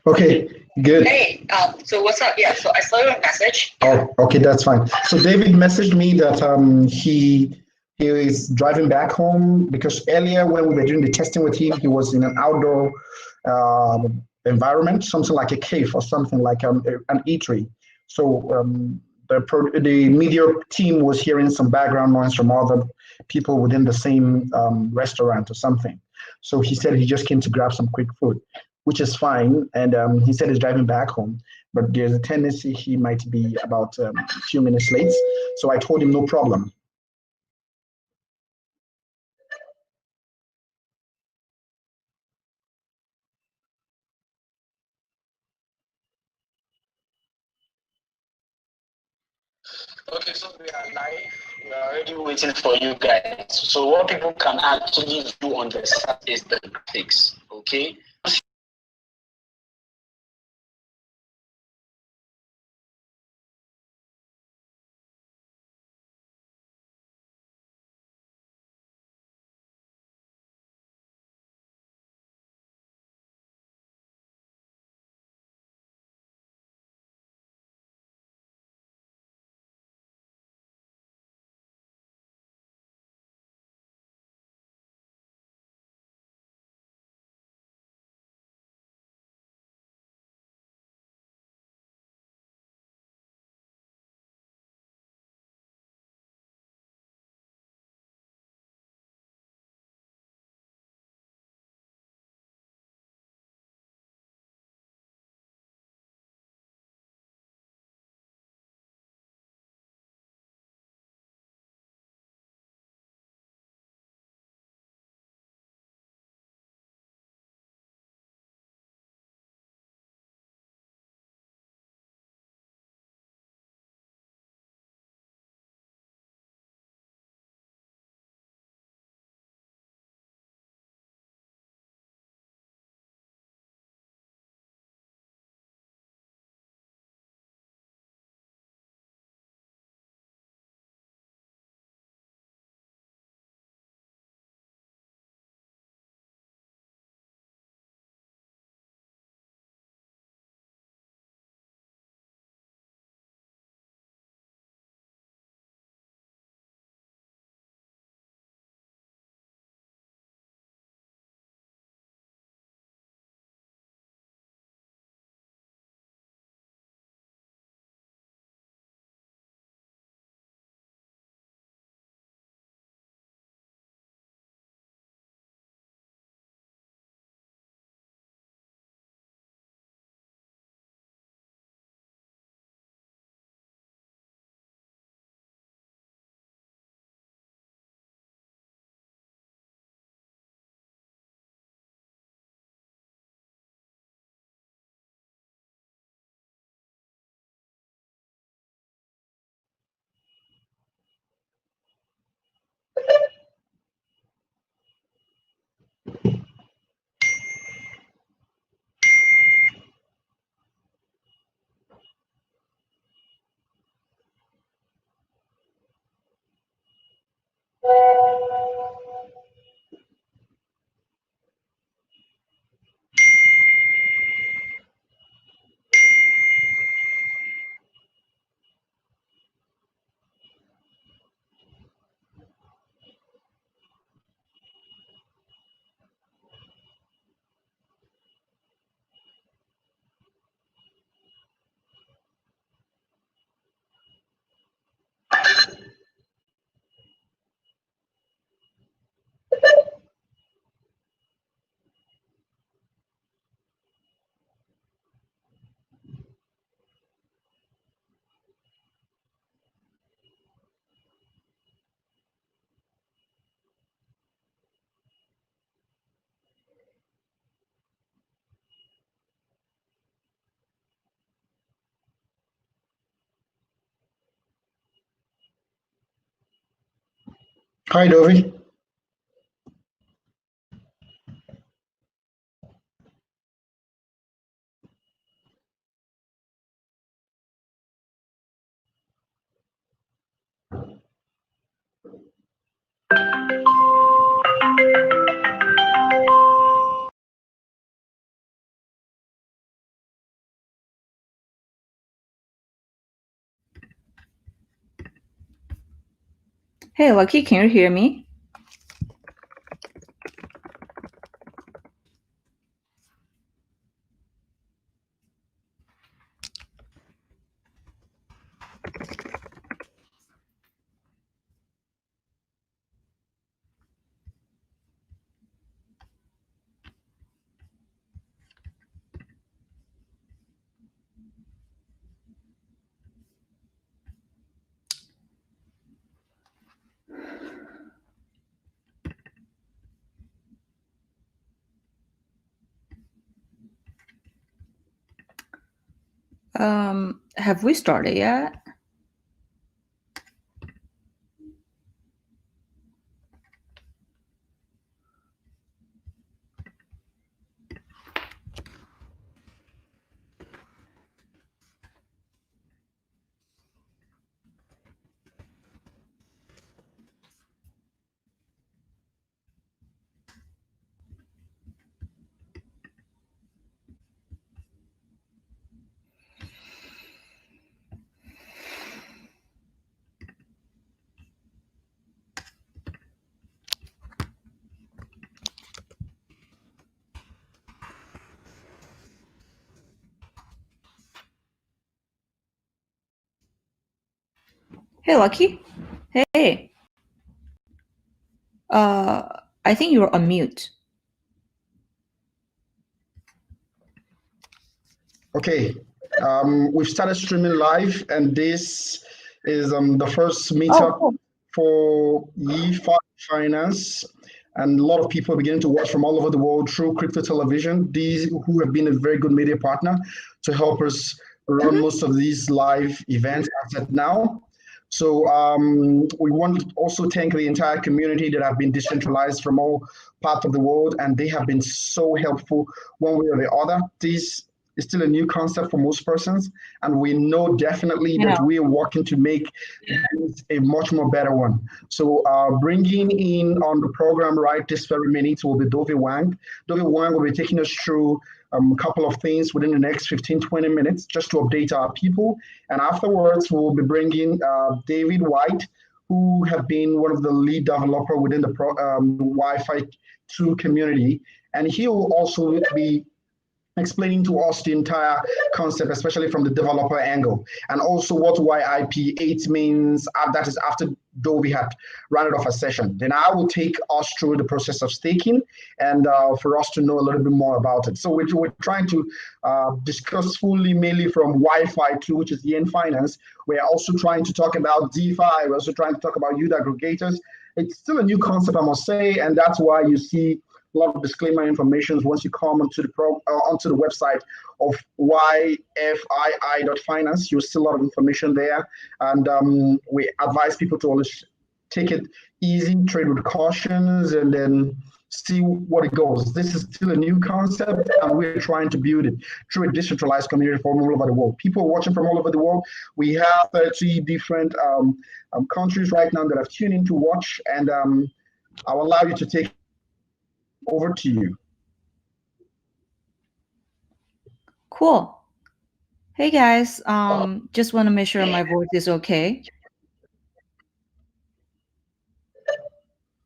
Okay, good. Hey, so what's up? Yeah, so I saw your message. Oh, okay, that's fine. So David messaged me that he is driving back home because earlier when we were doing the testing with him, he was in an outdoor environment, something like a cave or something like an eatery. So the media team was hearing some background noise from other people within the same restaurant or something. So he said he just came to grab some quick food, which is fine. And he said he's driving back home, but there's a tendency he might be about a few minutes late. So I told him no problem. Okay, so we are live. We are already waiting for you guys. So what people can actually do on the site is the graphics. Okay. Hi, Dovi. Hey, Lucky, can you hear me? Have we started yet? Hey, Lucky. Hey. I think you're on mute. Okay, we've started streaming live, and this is the first meetup cool. for Finance, and a lot of people are beginning to watch from all over the world through Crypto Television. These who have been a very good media partner to help us run most of these live events as at now. So we want to also thank the entire community that have been decentralized from all parts of the world, and they have been so helpful one way or the other. This is still a new concept for most persons, and we know definitely that we are working to make this a much more better one. So bringing in on the program right this very minute will be Dovey Wang. Dovey Wang will be taking us through a couple of things within the next 15-20 minutes just to update our people. And afterwards, we'll be bringing David White, who have been one of the lead developer within the Wi-Fi 2 community. And he will also be explaining to us the entire concept, especially from the developer angle, and also what YIP8 means. That is after Dovey had rounded off a session. Then I will take us through the process of staking and for us to know a little bit more about it. So we're trying to discuss fully, mainly from Wi-Fi 2, which is Yearn Finance. We're also trying to talk about DeFi. We're also trying to talk about youth aggregators. It's still a new concept, I must say, and that's why you see a lot of disclaimer information once you come onto the onto the website of yfii.finance. You'll see a lot of information there, and we advise people to always take it easy, trade with cautions, and then see what it goes. This is still a new concept, and we're trying to build it through a decentralized community from all over the world. People watching from all over the world. We have 30 different countries right now that have tuned in to watch, and I'll allow you to take over to you. Cool. Hey guys, just want to make sure my voice is okay.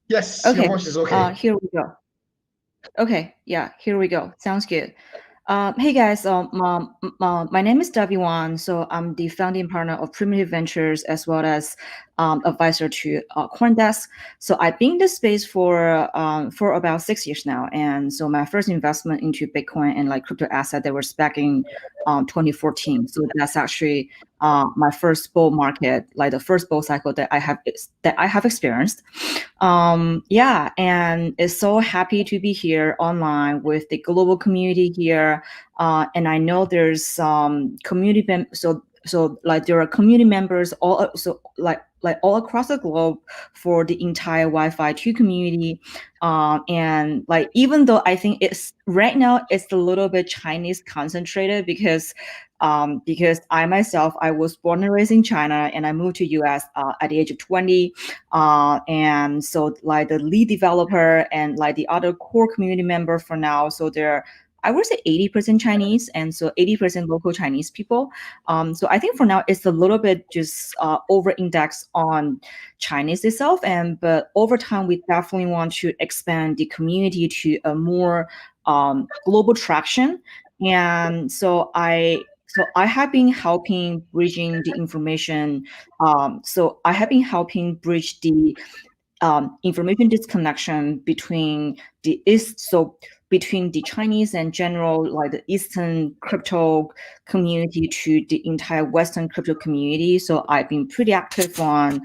Yes, okay. Your voice is okay. Here we go. Okay, yeah, here we go. Sounds good. Hey guys, my name is Davi Wan. So I'm the founding partner of Primitive Ventures as well as advisor to CoinDesk. So I've been in this space for about 6 years now. And so my first investment into Bitcoin and like crypto asset that was back in 2014. So that's actually my first bull market, like the first bull cycle that I have experienced. Yeah, and it's so happy to be here online with the global community here. And I know there's some community, so like there are community members all all across the globe for the entire Wi-Fi 2 community. And like, even though I think it's right now it's a little bit Chinese concentrated because because I myself, I was born and raised in China, and I moved to US at the age of 20. And so like the lead developer and like the other core community member for now, so they're, I would say 80% Chinese, and so 80% local Chinese people. So I think for now it's a little bit just over-indexed on Chinese itself, but over time we definitely want to expand the community to a more global traction. And so I have been helping bridging the information. So I have been helping bridge the information disconnection between the East, so between the Chinese and general, like the Eastern crypto community to the entire Western crypto community. So I've been pretty active on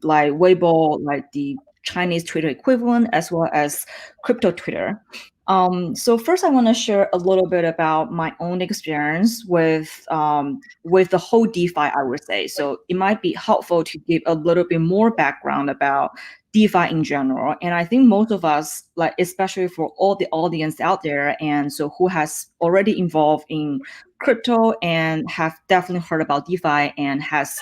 like Weibo, like the Chinese Twitter equivalent, as well as crypto Twitter. So first, I want to share a little bit about my own experience with the whole DeFi, I would say. So it might be helpful to give a little bit more background about DeFi in general. And I think most of us, like especially for all the audience out there, and so who has already involved in crypto and have definitely heard about DeFi and has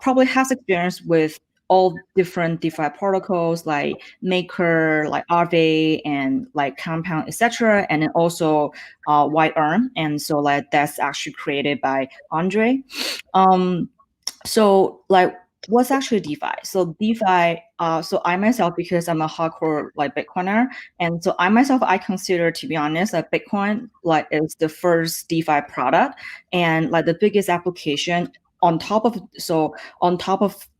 probably has experience with all different DeFi protocols like Maker, like Aave, and like Compound, etc. And then also Yearn. And so like that's actually created by Andre. So like what's actually DeFi? So DeFi, so I myself, because I'm a hardcore like Bitcoiner, and so I myself, I consider, to be honest, that Bitcoin like is the first DeFi product and like the biggest application on top of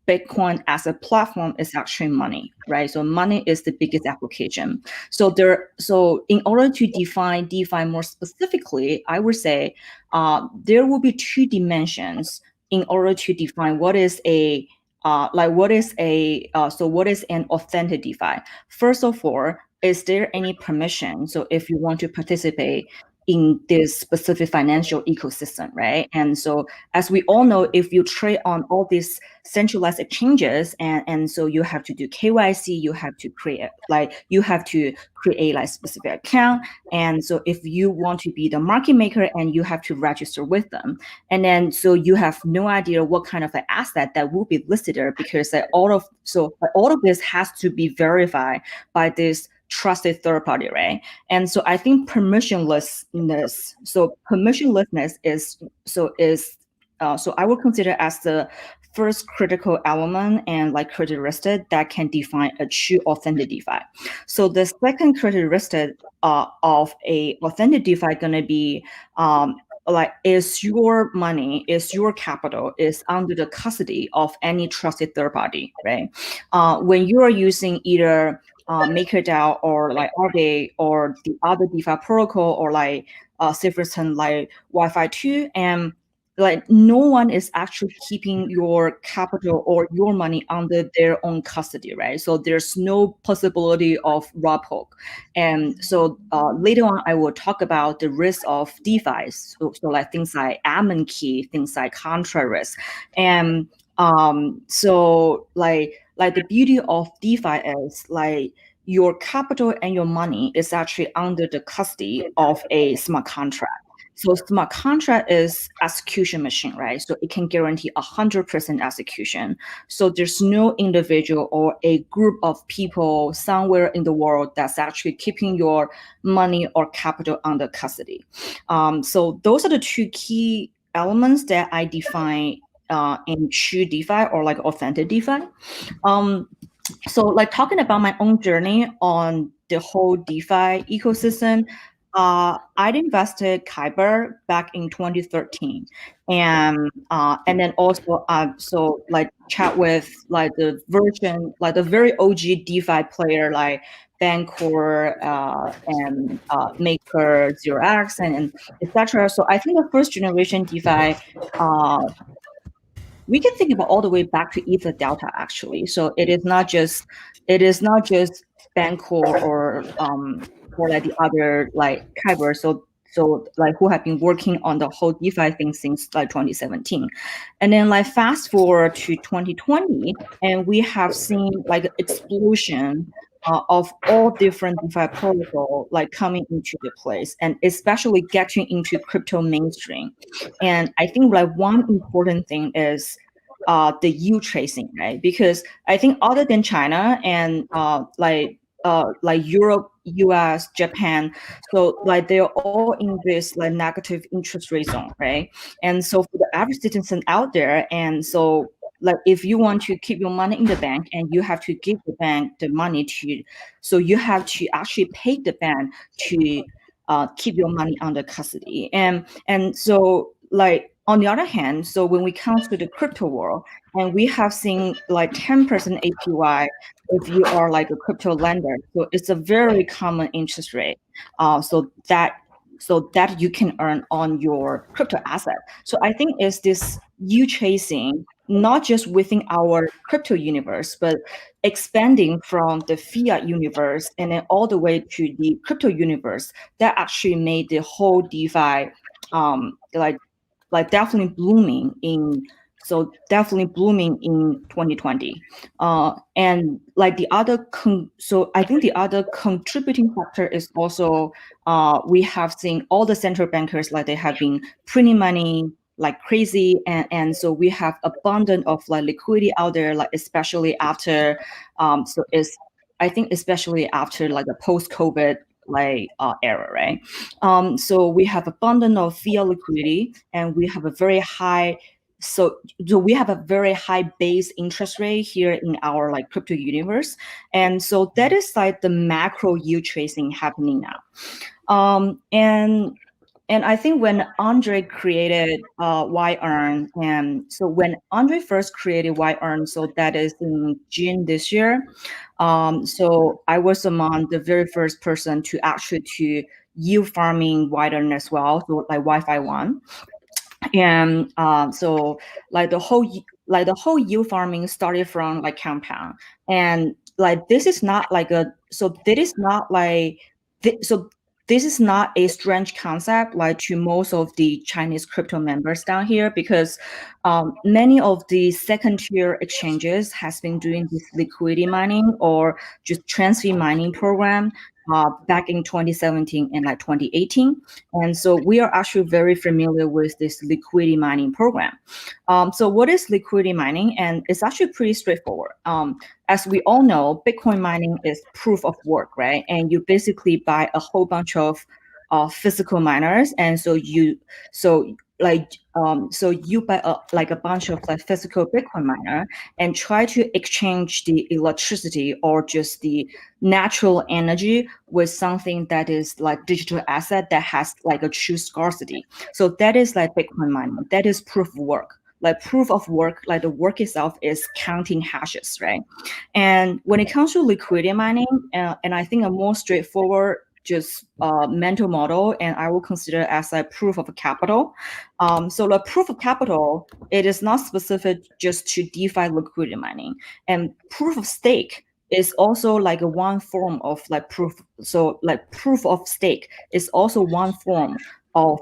Bitcoin as a platform is actually money, right? So money is the biggest application. So in order to define DeFi more specifically, I would say there will be two dimensions in order to define what is an authentic DeFi. First of all, is there any permission? So if you want to participate in this specific financial ecosystem, right? And so as we all know, if you trade on all these centralized exchanges, and so you have to do KYC, you have to create like specific account. And so if you want to be the market maker, and you have to register with them, and then so you have no idea what kind of an asset that will be listed there, because all of this has to be verified by this trusted third party, right? And so I think permissionlessness is so I would consider as the first critical element and like characteristic that can define a true authentic DeFi. So the second characteristic of a authentic DeFi gonna be like, is your money, is your capital is under the custody of any trusted third party, right? When you are using either MakerDAO or like Aave or the other DeFi protocol, or like say for instance like Wi-Fi 2, and like no one is actually keeping your capital or your money under their own custody, right? So there's no possibility of rob hook. And so later on, I will talk about the risk of DeFi. So like things like admin key, things like contra risk. And so like the beauty of DeFi is like your capital and your money is actually under the custody of a smart contract. So smart contract is execution machine, right? So it can guarantee 100% execution. So there's no individual or a group of people somewhere in the world that's actually keeping your money or capital under custody. So those are the two key elements that I define in true DeFi or like authentic DeFi. So like talking about my own journey on the whole DeFi ecosystem, I'd invested Kyber back in 2013, and then also so like chat with like the very OG DeFi player like Bancor and Maker, 0x, and etc. So I think the first generation DeFi, we can think about all the way back to Ether Delta actually. So it is not just Bancor or like the other like Kyber. So like who have been working on the whole DeFi thing since like 2017. And then like fast forward to 2020, and we have seen like an explosion of all different DeFi protocol like coming into the place, and especially getting into crypto mainstream. And I think like one important thing is the yield tracing, right? Because I think other than China and like Europe, US, Japan, so like they're all in this like negative interest rate zone, right? And so for the average citizen out there, and so like if you want to keep your money in the bank and you have to give the bank the money to, so you have to actually pay the bank to keep your money under custody. And so like on the other hand, so when we come to the crypto world, and we have seen like 10% APY if you are like a crypto lender. So it's a very common interest rate. So that you can earn on your crypto asset. So I think it's this you chasing, not just within our crypto universe, but expanding from the fiat universe and then all the way to the crypto universe, that actually made the whole DeFi like definitely blooming in 2020. And like the other so I think the other contributing factor is also we have seen all the central bankers like they have been printing money like crazy, and so we have abundant of like liquidity out there, like especially after so it's I think especially after like the post-COVID like era, right? So we have abundant of fiat liquidity, and we have a very high so we have a very high base interest rate here in our like crypto universe, and so that is like the macro yield tracing happening now. And I think when Andre created Yearn, and so when Andre first created Yearn, so that is in June this year. So I was among the very first person to actually to yield farming Yearn as well, so like Wi-Fi 1. And so like the whole yield farming started from like compound, and like this is not like a so this is not like so this is not a strange concept like to most of the Chinese crypto members down here, because many of the second tier exchanges has been doing this liquidity mining or just transfer mining program back in 2017 and like 2018. And so we are actually very familiar with this liquidity mining program. So what is liquidity mining? And it's actually pretty straightforward. As we all know, Bitcoin mining is proof of work, right? And you basically buy a whole bunch of physical miners, and so you buy a bunch of like physical Bitcoin miner and try to exchange the electricity or just the natural energy with something that is like digital asset that has like a true scarcity. So that is like Bitcoin mining. That is proof of work. Like proof of work, like the work itself is counting hashes, right? And when it comes to liquidity mining, and I think a more straightforward just mental model, and I will consider as a proof of capital. So the proof of capital, it is not specific just to DeFi liquidity mining, and proof of stake is also like a one form of like proof. So like proof of stake is also one form of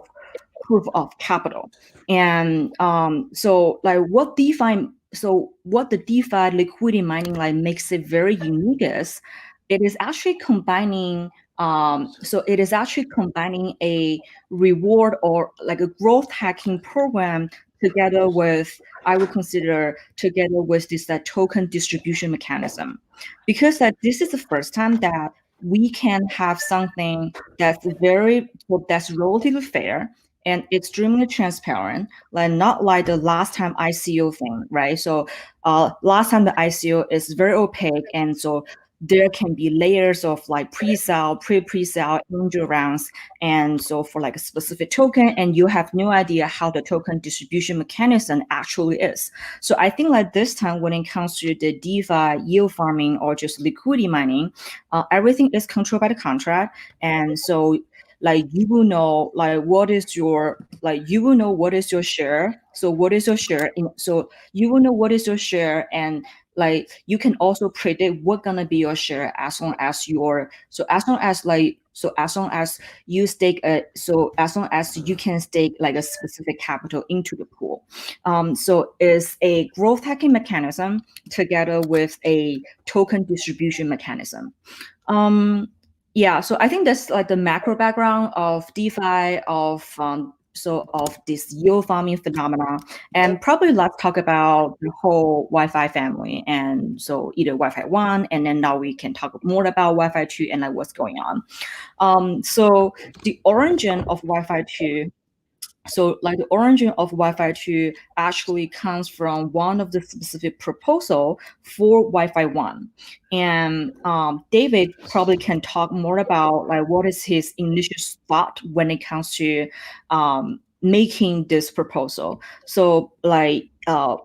proof of capital. And so like what the DeFi liquidity mining like makes it very unique is it is actually combining a reward or like a growth hacking program together with, I would consider, together with this token distribution mechanism, because that this is the first time that we can have something that's relatively fair and extremely transparent, like not like the last time ICO thing, right? So last time the ICO is very opaque, and so there can be layers of like pre-sale, pre-sale, angel rounds, and so for like a specific token, and you have no idea how the token distribution mechanism actually is. So I think like this time when it comes to the DeFi yield farming or just liquidity mining, everything is controlled by the contract, and so like you will know like what is your share. So what is your share so you will know what is your share, and like you can also predict what gonna be your share as long as So as long as you stake as long as you can stake like a specific capital into the pool. So it's a growth hacking mechanism together with a token distribution mechanism. Yeah, so I think that's like the macro background of DeFi, of this yield farming phenomena, and probably let's talk about the whole Wi-Fi family, and so either Wi-Fi 1, and then now we can talk more about Wi-Fi 2 and like what's going on. So the origin of Wi-Fi 2. So like the origin of Wi-Fi 2 actually comes from one of the specific proposal for Wi-Fi 1. And David probably can talk more about like what is his initial thought when it comes to making this proposal. So like the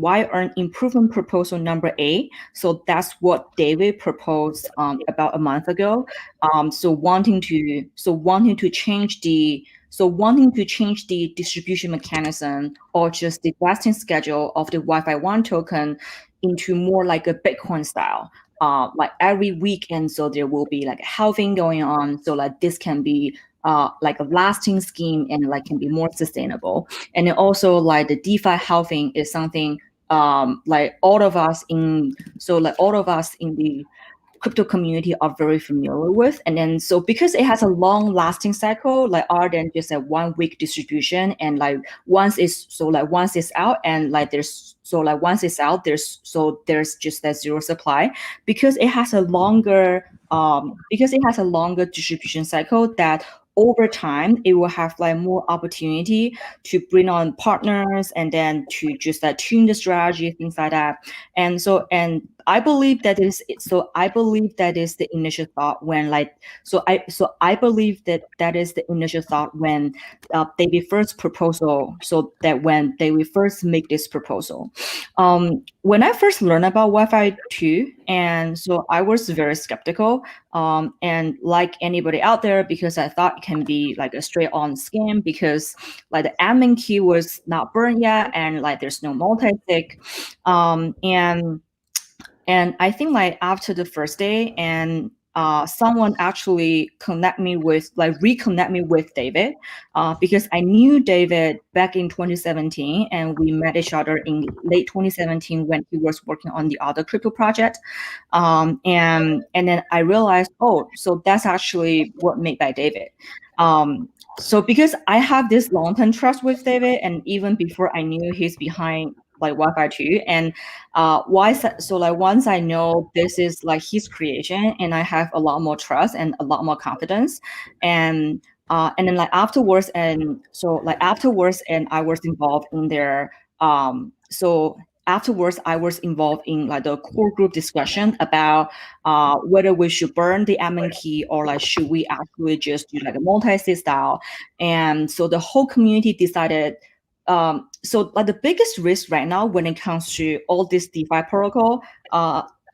Yearn improvement proposal number 8. So that's what David proposed about a month ago. Wanting to change the distribution mechanism or just the vesting schedule of the Wi-Fi 1 token into more like a Bitcoin style. Like every weekend, so there will be like a halving going on. So like this can be like a lasting scheme and like can be more sustainable. And then also like the DeFi halving is something like all of us in the crypto community are very familiar with. And then so because it has a long lasting cycle, like other than just a 1 week distribution, and like once it's out and like once it's out, there's just that zero supply, because it has a longer distribution cycle, that over time it will have like more opportunity to bring on partners and then to just like tune the strategy, things like that. And I believe that is the initial thought when I believe that is the initial thought when they first proposal, so that when they will first make this proposal. When I first learned about Wi-Fi 2, and so I was very skeptical, and like anybody out there, because I thought it can be like a straight on scam, because like the admin key was not burned yet, and like there's no multi-sig, and I think like after the first day, and someone actually reconnect me with David, because I knew David back in 2017, and we met each other in late 2017 when he was working on the other crypto project. And then I realized, oh, so that's actually what made by David. So because I have this long-term trust with David, and even before I knew he's behind like Wi-Fi 2, and once I know this is like his creation, and I have a lot more trust and a lot more confidence, and then like afterwards, and I was involved in their afterwards I was involved in like the core group discussion about whether we should burn the admin key, or like should we actually just do like a multi-sig style. And so the whole community decided, so like the biggest risk right now when it comes to all this DeFi protocol,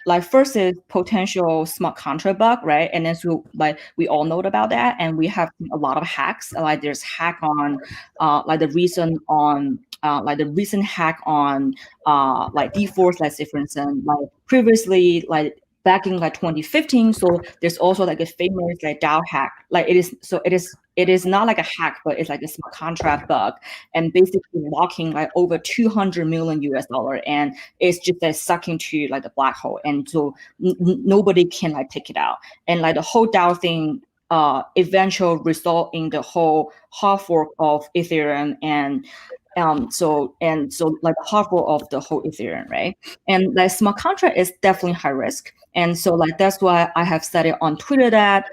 like first is potential smart contract bug, right? And then so like we all know about that, and we have a lot of hacks. Like there's hack on like the recent hack on like D4, let's say for instance, like previously, like back in like 2015. So there's also like a famous like DAO hack. Like it is not like a hack, but it's like a smart contract bug, and basically locking like over 200 million US dollar, and it's just like sucking to like the black hole, and so nobody can like take it out. And like the whole DAO thing eventual result in the whole hard fork of Ethereum, and so like the hard fork of the whole Ethereum, right? And like smart contract is definitely high risk, and so like that's why I have said it on Twitter that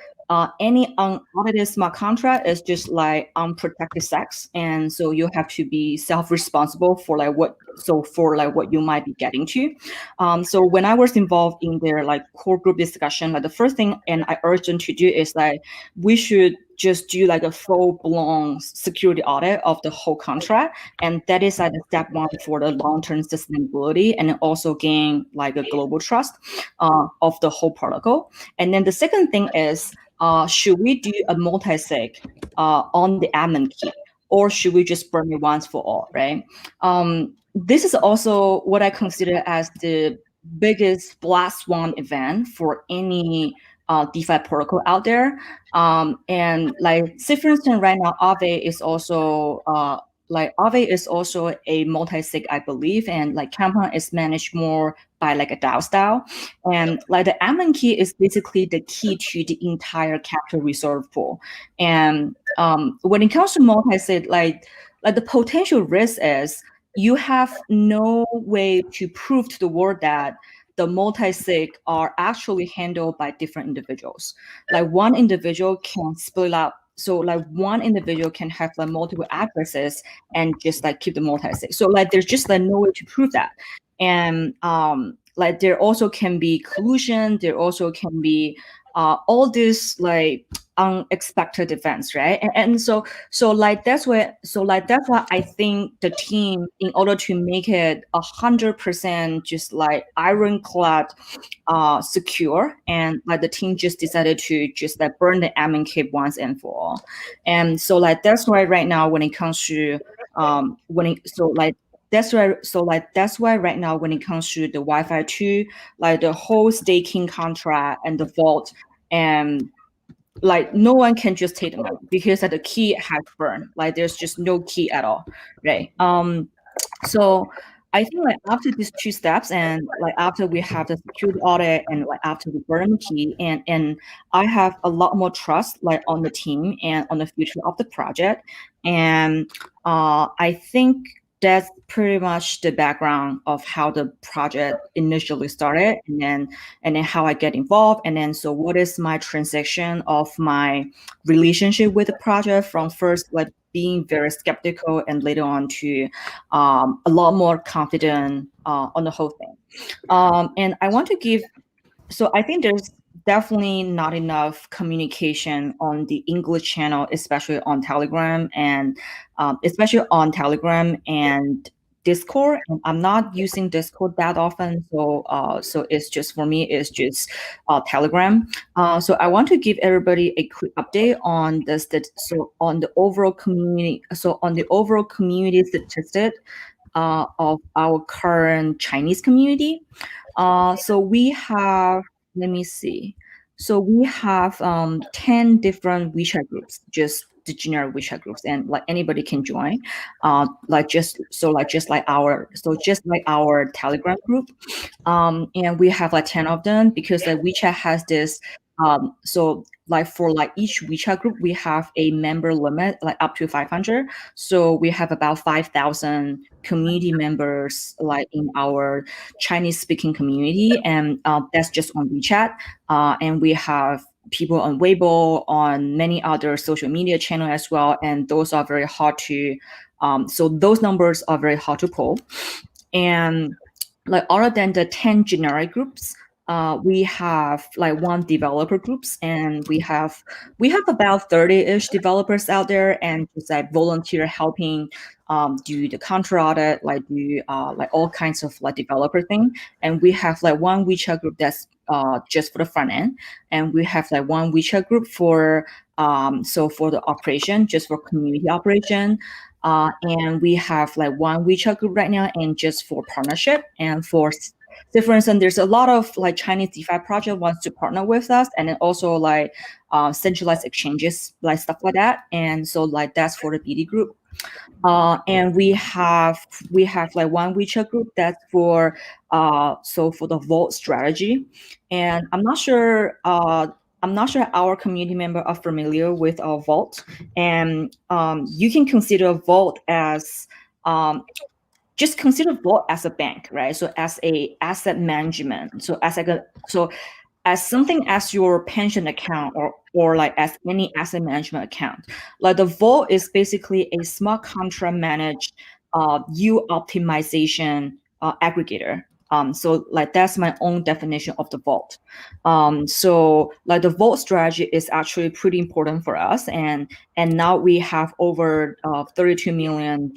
any unaudited smart contract is just like unprotected sex, and so you have to be self-responsible for like what you might be getting to. So when I was involved in their like core group discussion, like the first thing, and I urged them to do, is like we should just do like a full-blown security audit of the whole contract, and that is like the step one for the long-term sustainability, and also gain like a global trust of the whole protocol. And then the second thing is, should we do a multi-sig on the admin key, or should we just burn it once for all, right? This is also what I consider as the biggest black swan event for any DeFi protocol out there. And like, say for instance, right now, Aave is also Aave is also a multi-sig, I believe, and like Compound is managed more by like a DAO style. And like the admin key is basically the key to the entire capital reserve pool. And when it comes to multi-sig, like the potential risk is you have no way to prove to the world that the multi-sig are actually handled by different individuals. Like one individual can split up. So like one individual can have like multiple addresses and just like keep the multi-sig. So like there's just like no way to prove that. And like there also can be collusion. There also can be all this like unexpected events, right? And so like that's why I think the team, in order to make it 100% just like ironclad secure, and like the team just decided to just like burn the admin key once and for all. And so like that's why right now when it comes to that's why right now when it comes to the Wi-Fi 2, like the whole staking contract and the vault, and like no one can just take the money because the key has burned. Like there's just no key at all, right? So I think like after these two steps, and like after we have the security audit, and like after we burn the key, and I have a lot more trust like on the team and on the future of the project. And I think that's pretty much the background of how the project initially started, and then how I get involved, and then so what is my transition of my relationship with the project from first like being very skeptical and later on to a lot more confident on the whole thing. And I want to give, so I think there's definitely not enough communication on the English channel, especially on Telegram and Discord. And I'm not using Discord that often, so it's just, for me, it's just Telegram. So I want to give everybody a quick update on this. On the overall community statistic of our current Chinese community. So we have, let me see. So we have 10 different WeChat groups, just the generic WeChat groups, and like anybody can join. Just like our Telegram group. And we have like 10 of them because like WeChat has this. So like for like each WeChat group, we have a member limit, like up to 500. So we have about 5,000 community members like in our Chinese speaking community, and that's just on WeChat. And we have people on Weibo, on many other social media channels as well, and those are very hard to so those numbers are very hard to pull. And like other than the 10 generic groups, we have like 1 developer groups, and we have about 30-ish developers out there, and just like volunteer helping do the contra audit, like do like all kinds of like developer thing. And we have like 1 WeChat group that's just for the front end, and we have like 1 WeChat group for for the operation, just for community operation. And we have like 1 WeChat group right now, and just for partnership and for. So for instance, there's a lot of like Chinese DeFi project wants to partner with us, and then also like centralized exchanges, like stuff like that. And so like that's for the BD group. And we have like 1 WeChat group that's for for the vault strategy. And I'm not sure our community members are familiar with our vault. And you can consider vault as just consider vault as a bank, right? So as a asset management, so as something as your pension account, or like as any asset management account. Like the vault is basically a smart contract managed yield optimization aggregator. So like that's my own definition of the vault. So like the vault strategy is actually pretty important for us, and now we have over $32 million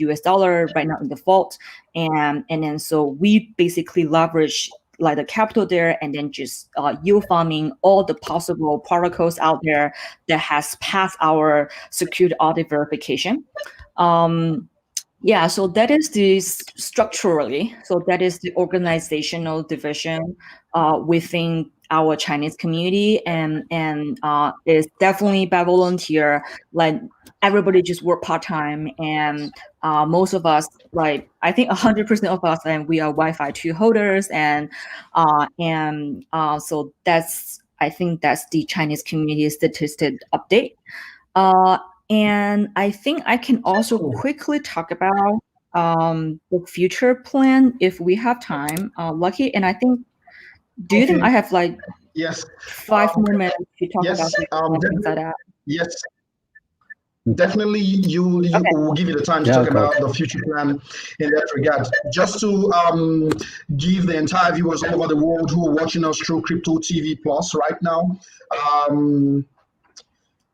right now in the vault, and then so we basically leverage like the capital there, and then just yield farming all the possible protocols out there that has passed our security audit verification. Yeah, so that is the structurally, so that is the organizational division within our Chinese community, and is definitely by volunteer. Like everybody just work part-time, and most of us, like I think 100% of us, and we are Wi-Fi 2 holders, and so that's, I think that's the Chinese community statistic update. And I think I can also quickly talk about the future plan if we have time. Lucky, and I think, do you think I have like Yes. 5 more minutes to talk Yes. about things like that? Yes. Definitely, you Okay. will give you the time to talk about the future plan in that regard. Just to give the entire viewers all over the world who are watching us through Crypto TV Plus right now,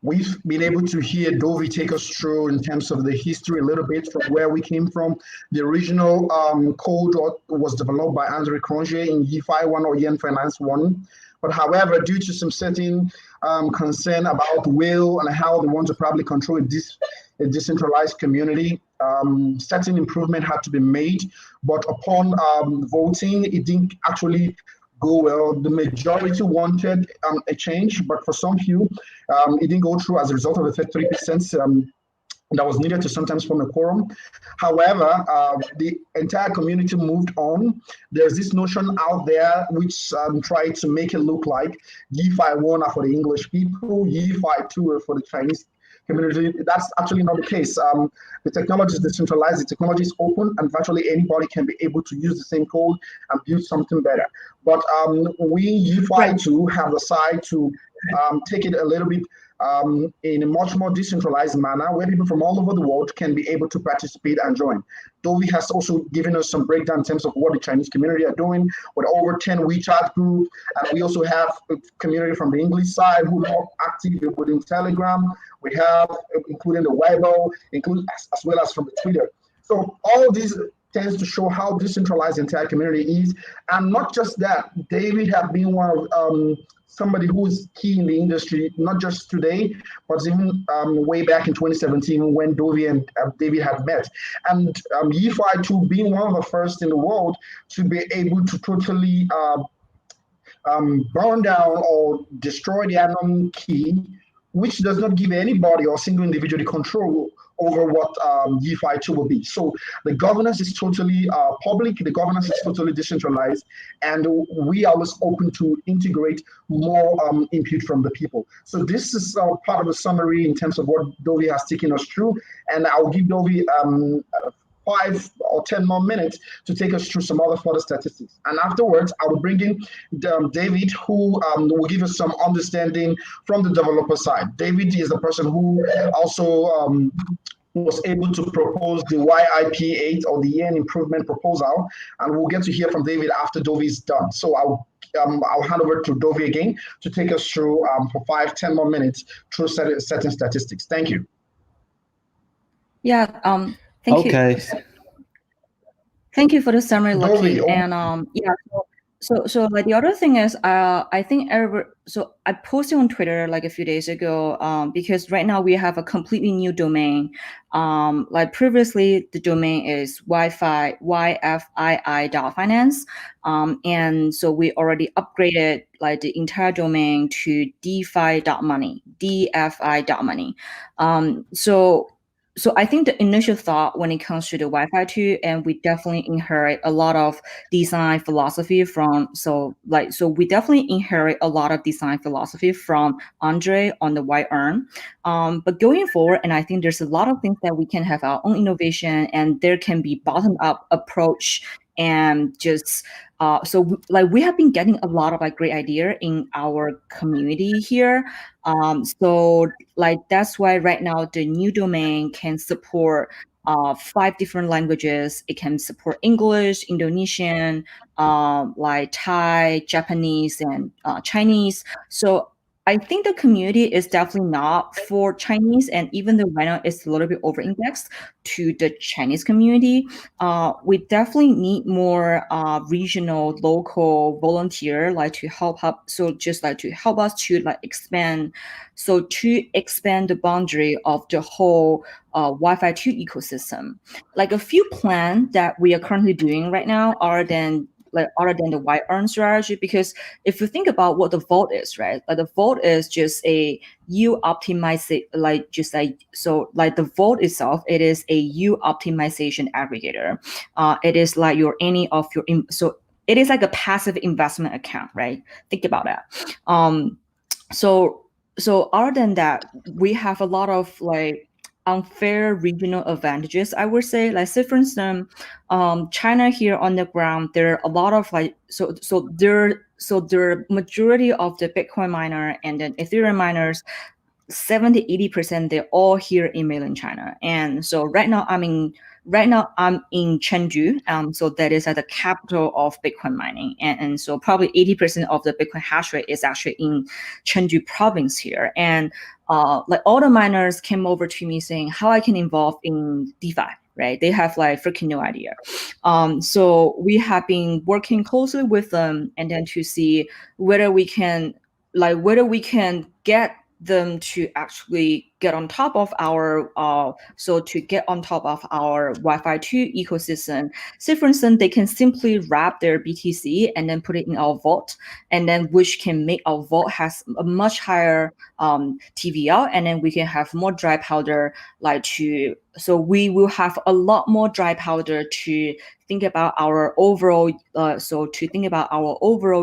we've been able to hear Dovi take us through in terms of the history a little bit from where we came from. The original code was developed by Andre Cronje in YeFi 1 or Yearn Finance 1. But however, due to some certain concern about will and how they want to probably control a decentralized community, certain improvement had to be made. But upon voting, it didn't actually go well. The majority wanted a change, but for some few, it didn't go through as a result of the 33% that was needed to sometimes form a quorum. However, the entire community moved on. There's this notion out there which tried to make it look like YeFi 1 are for the English people, YeFi 2 are for the Chinese community. That's actually not the case. The technology is decentralized, the technology is open, and virtually anybody can be able to use the same code and build something better. But we, YeFi 2, have decided to take it a little bit in a much more decentralized manner where people from all over the world can be able to participate and join. Dovi has also given us some breakdown in terms of what the Chinese community are doing with over 10 WeChat groups. And we also have a community from the English side who are active within Telegram. We have, including the Weibo, including as well as from the Twitter. So all these tends to show how decentralized the entire community is. And not just that, David have been one of somebody who is key in the industry, not just today, but even way back in 2017 when Dovi and David had met. And YeFi 2 being one of the first in the world to be able to totally burn down or destroy the anon key, which does not give anybody or single individual the control over what YeFi 2 will be. So the governance is totally public, the governance is totally decentralized, and we are always open to integrate more input from the people. So this is part of the summary in terms of what Dovi has taken us through, and I'll give Dovi 5 or 10 more minutes to take us through some other further statistics. And afterwards, I will bring in David, who will give us some understanding from the developer side. David is the person who also was able to propose the YIP8 or the Yearn improvement proposal, and we'll get to hear from David after Dovi is done. So I'll hand over to Dovi again to take us through for 5-10 more minutes through certain statistics. Thank you. Yeah. Thank you. Thank you for the summary, Lucky. Dovi, and yeah. So like the other thing is, I think so I posted on Twitter like a few days ago, because right now we have a completely new domain. Like previously the domain is YFI YFII.finance, and so we already upgraded like the entire domain to DeFi.money, DFI.money. So I think the initial thought when it comes to the Wi-Fi 2, and we definitely inherit a lot of design philosophy from, so we definitely inherit a lot of design philosophy from Andre on the Yearn. But going forward, and I think there's a lot of things that we can have our own innovation, and there can be bottom-up approach, and just so like we have been getting a lot of like great idea in our community here. So like that's why right now the new domain can support 5 different languages. It can support English, Indonesian, like Thai, Japanese, and Chinese. So I think the community is definitely not for Chinese, and even though right now it's a little bit over-indexed to the Chinese community, we definitely need more regional, local volunteer like to help up. So just like to help us to like expand, so to expand the boundary of the whole Wi-Fi 2 ecosystem. Like a few plans that we are currently doing right now are then other than the Yearn strategy, because if you think about what the vault is, right? Like the vault is just a U optimize like just like so like the vault itself, it is a U optimization aggregator. It is like your any of your so it is like a passive investment account, right? Think about that. So other than that, we have a lot of like unfair regional advantages, I would say. Like say for instance, China here on the ground, there are a lot of like the majority of the Bitcoin miner and then Ethereum miners, 70-80%, they're all here in mainland China. And so right now I'm in Chengdu. So that is at the capital of Bitcoin mining. And so probably 80% of the Bitcoin hash rate is actually in Chengdu province here. And like all the miners came over to me saying how I can involve in DeFi, right? They have like freaking no idea. So we have been working closely with them and then to see whether we can get them to actually get on top of our Wi-Fi 2 ecosystem. Say for instance, they can simply wrap their BTC and then put it in our vault, and then which can make our vault has a much higher TVL, and then we can have more dry powder so we will have a lot more dry powder to think about our overall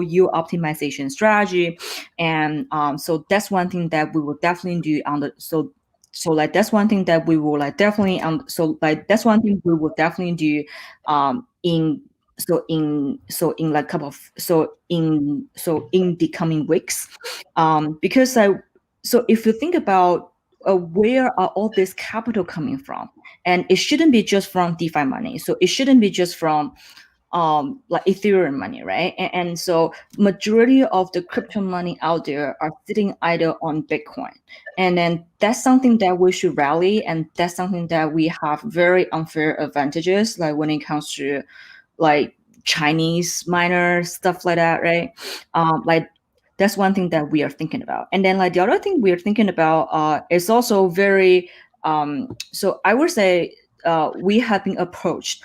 yield optimization strategy. And so that's one thing that we will definitely do that's one thing that we will definitely do in the coming weeks, because so if you think about where are all this capital coming from, and it shouldn't be just from DeFi money, so it shouldn't be just from like Ethereum money, right? And so majority of the crypto money out there are sitting either on Bitcoin. And then that's something that we should rally, and that's something that we have very unfair advantages, like when it comes to like Chinese miners, stuff like that, right? Like that's one thing that we are thinking about. And then like the other thing we are thinking about is also very so I would say we have been approached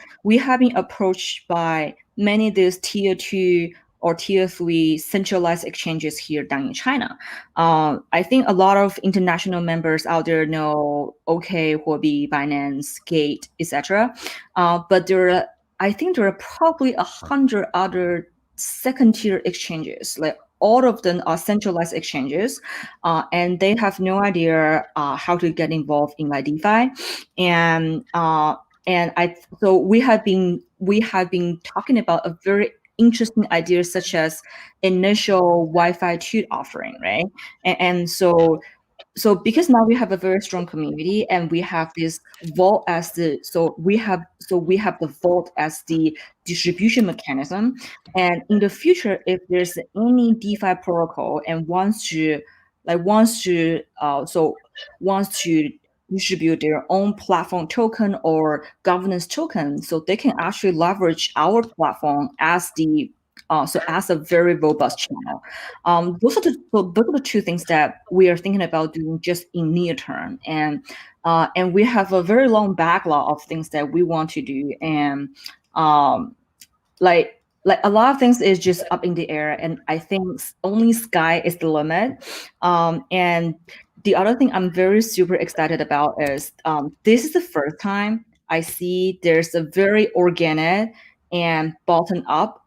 by many of these tier 2 or tier 3 centralized exchanges here down in China. I think a lot of international members out there know OK, Huobi, Binance, Gate, etc. But I think there are probably 100 other second-tier exchanges. Like all of them are centralized exchanges, and they have no idea how to get involved in like DeFi. So we have been talking about a very interesting idea, such as initial Wi-Fi 2 offering, right? And so because now we have a very strong community, and we have this vault as the we have the vault as the distribution mechanism. And in the future, if there's any DeFi protocol and wants to distribute their own platform token or governance token, so they can actually leverage our platform as as a very robust channel. Those are the two things that we are thinking about doing just in near term, and we have a very long backlog of things that we want to do, and like a lot of things is just up in the air, and I think only sky is the limit. And the other thing I'm very super excited about is this is the first time I see there's a very organic and bottom up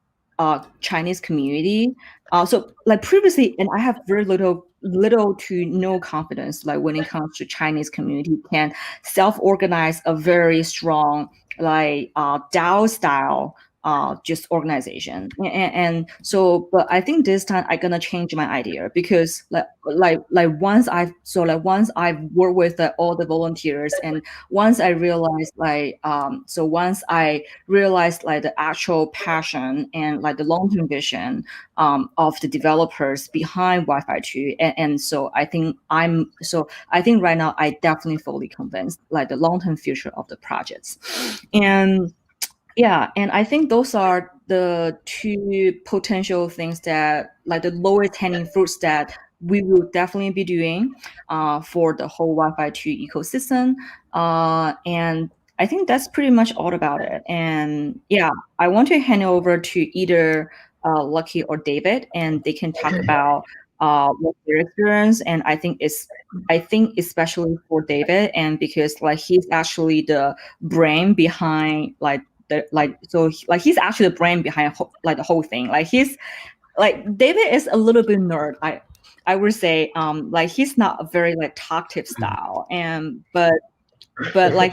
Chinese community. So like previously, and I have very little to no confidence like when it comes to Chinese community can self-organize a very strong like DAO style just organization. And so, but I think this time I'm gonna change my idea, because once I've worked with all the volunteers, and once I realized once I realized the actual passion and the long-term vision of the developers behind Wi-Fi 2, and so I think right now I definitely fully convinced the long-term future of the projects. And yeah, and I think those are the two potential things that the lowest hanging fruits that we will definitely be doing for the whole Wi-Fi 2 ecosystem. And I think that's pretty much all about it. And yeah, I want to hand over to either Lucky or David, and they can talk about what their experience. And I think especially for David, and because he's actually the brain behind he's actually the brain behind the whole thing. He's David is a little bit nerd. I would say he's not a very talkative style, but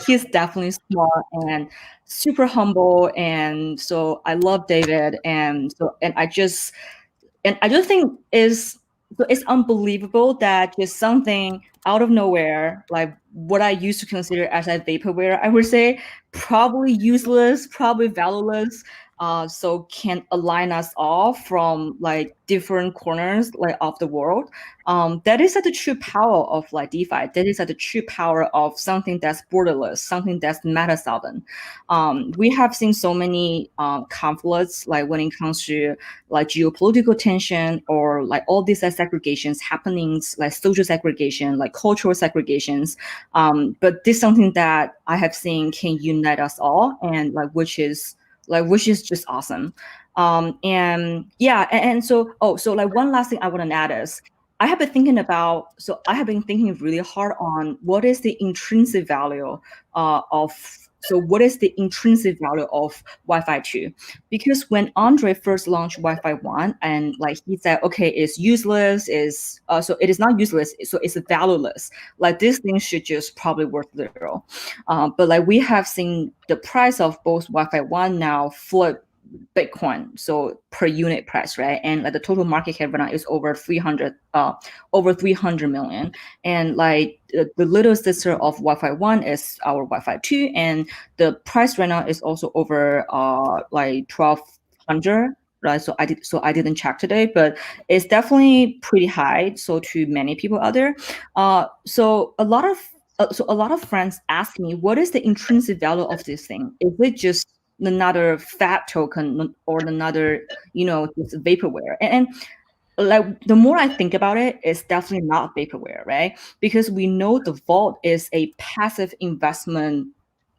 he's definitely smart and super humble. And so I love David, and I just think it's unbelievable that just something out of nowhere, what I used to consider as a vaporware, I would say probably useless, probably valueless, so can align us all from different corners of the world. That is the true power of DeFi. That is the true power of something that's borderless, something that's meta sovereign. We have seen so many conflicts when it comes to geopolitical tension, or all these segregations happenings, social segregation, cultural segregations. But this is something that I have seen can unite us all, and which is just awesome. And yeah, and so one last thing I want to add is I have been thinking really hard on what is the intrinsic value of Wi-Fi 2, because when Andre first launched Wi-Fi 1, and he said, okay, it's useless, so it is not useless, so it's valueless. This thing should just probably worth zero. But we have seen the price of both Wi-Fi 1 now flip Bitcoin, so per unit price, right? And the total market cap right now is over 300 million. And the little sister of Wi-Fi 1 is our Wi-Fi 2, and the price right now is also over 1,200, right? So I didn't check today, but it's definitely pretty high. So to many people out there, so a lot of friends ask me, what is the intrinsic value of this thing? Is it just another fat token, or another just vaporware? And the more I think about it, it's definitely not vaporware, right? Because we know the vault is a passive investment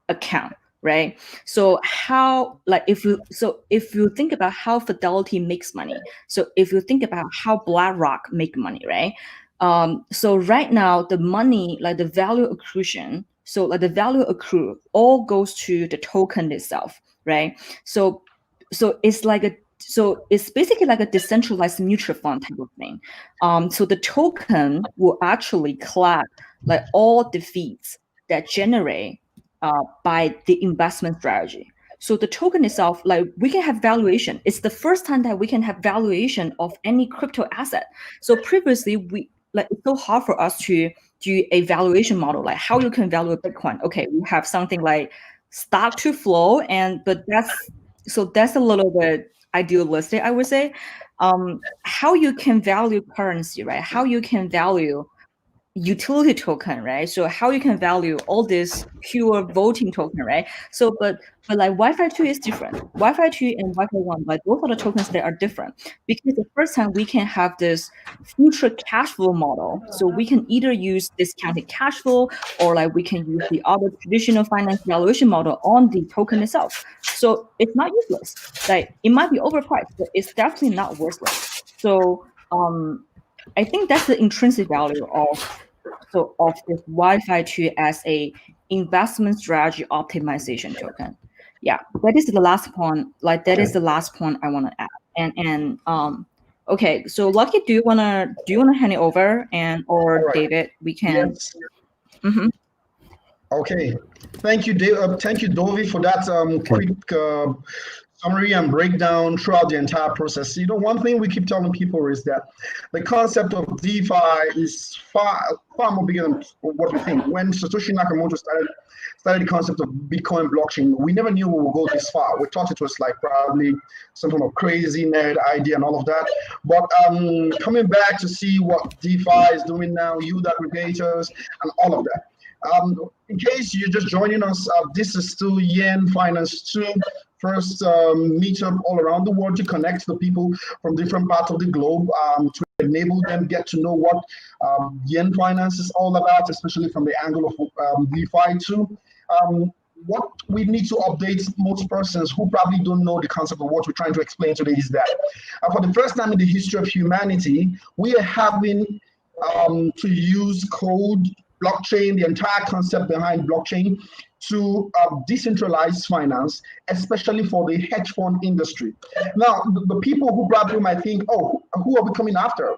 account, right? So how if you think about how Fidelity makes money, so if you think about how BlackRock make money, right? So right now the money, the value accretion, so the value accrue all goes to the token itself, right? So it's it's basically like a decentralized mutual fund type of thing. So the token will actually collect all the fees that generate by the investment strategy. So the token itself, we can have valuation. It's the first time that we can have valuation of any crypto asset. So previously it's so hard for us to do a valuation model, how you can value Bitcoin. Okay, we have something like stock to flow, but that's a little bit idealistic, I would say. How you can value currency, right? How you can value utility token, right? So how you can value all this pure voting token, right? So but Wi-Fi 2 is different. Wi-Fi 2 and Wi-Fi 1, those are the tokens that are different, because the first time we can have this future cash flow model. So we can either use discounted cash flow, or we can use the other traditional finance valuation model on the token itself. So it's not useless. It might be overpriced, but it's definitely not worthless. So I think that's the intrinsic value of this Wi-Fi 2 as a investment strategy optimization token. Yeah, that is the last point. That is the last point I want to add. And okay, so Lucky, do you wanna hand it over, or right. David? We can. Yes. Okay, thank you, Dave. Thank you, Dovi, for that quick summary and breakdown throughout the entire process. One thing we keep telling people is that the concept of DeFi is far more bigger than what we think. When Satoshi Nakamoto started the concept of Bitcoin blockchain, we never knew we would go this far. We thought it was like probably some sort of crazy nerd idea and all of that. But coming back to see what DeFi is doing now, yield aggregators and all of that. In case you're just joining us, this is still Yearn Finance 2, first meetup all around the world to connect the people from different parts of the globe to enable them get to know what Yearn Finance is all about, especially from the angle of DeFi too. What we need to update most persons who probably don't know the concept of what we're trying to explain today is that for the first time in the history of humanity, we are having to use code, blockchain, the entire concept behind blockchain to decentralize finance, especially for the hedge fund industry. Now, the people who probably might think, oh, who are we coming after?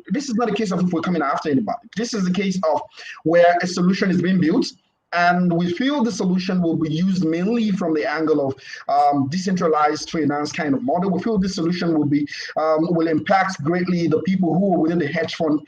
This is not a case of if we're coming after anybody. This is a case of where a solution is being built, and we feel the solution will be used mainly from the angle of decentralized finance kind of model. We feel this solution will impact greatly the people who are within the hedge fund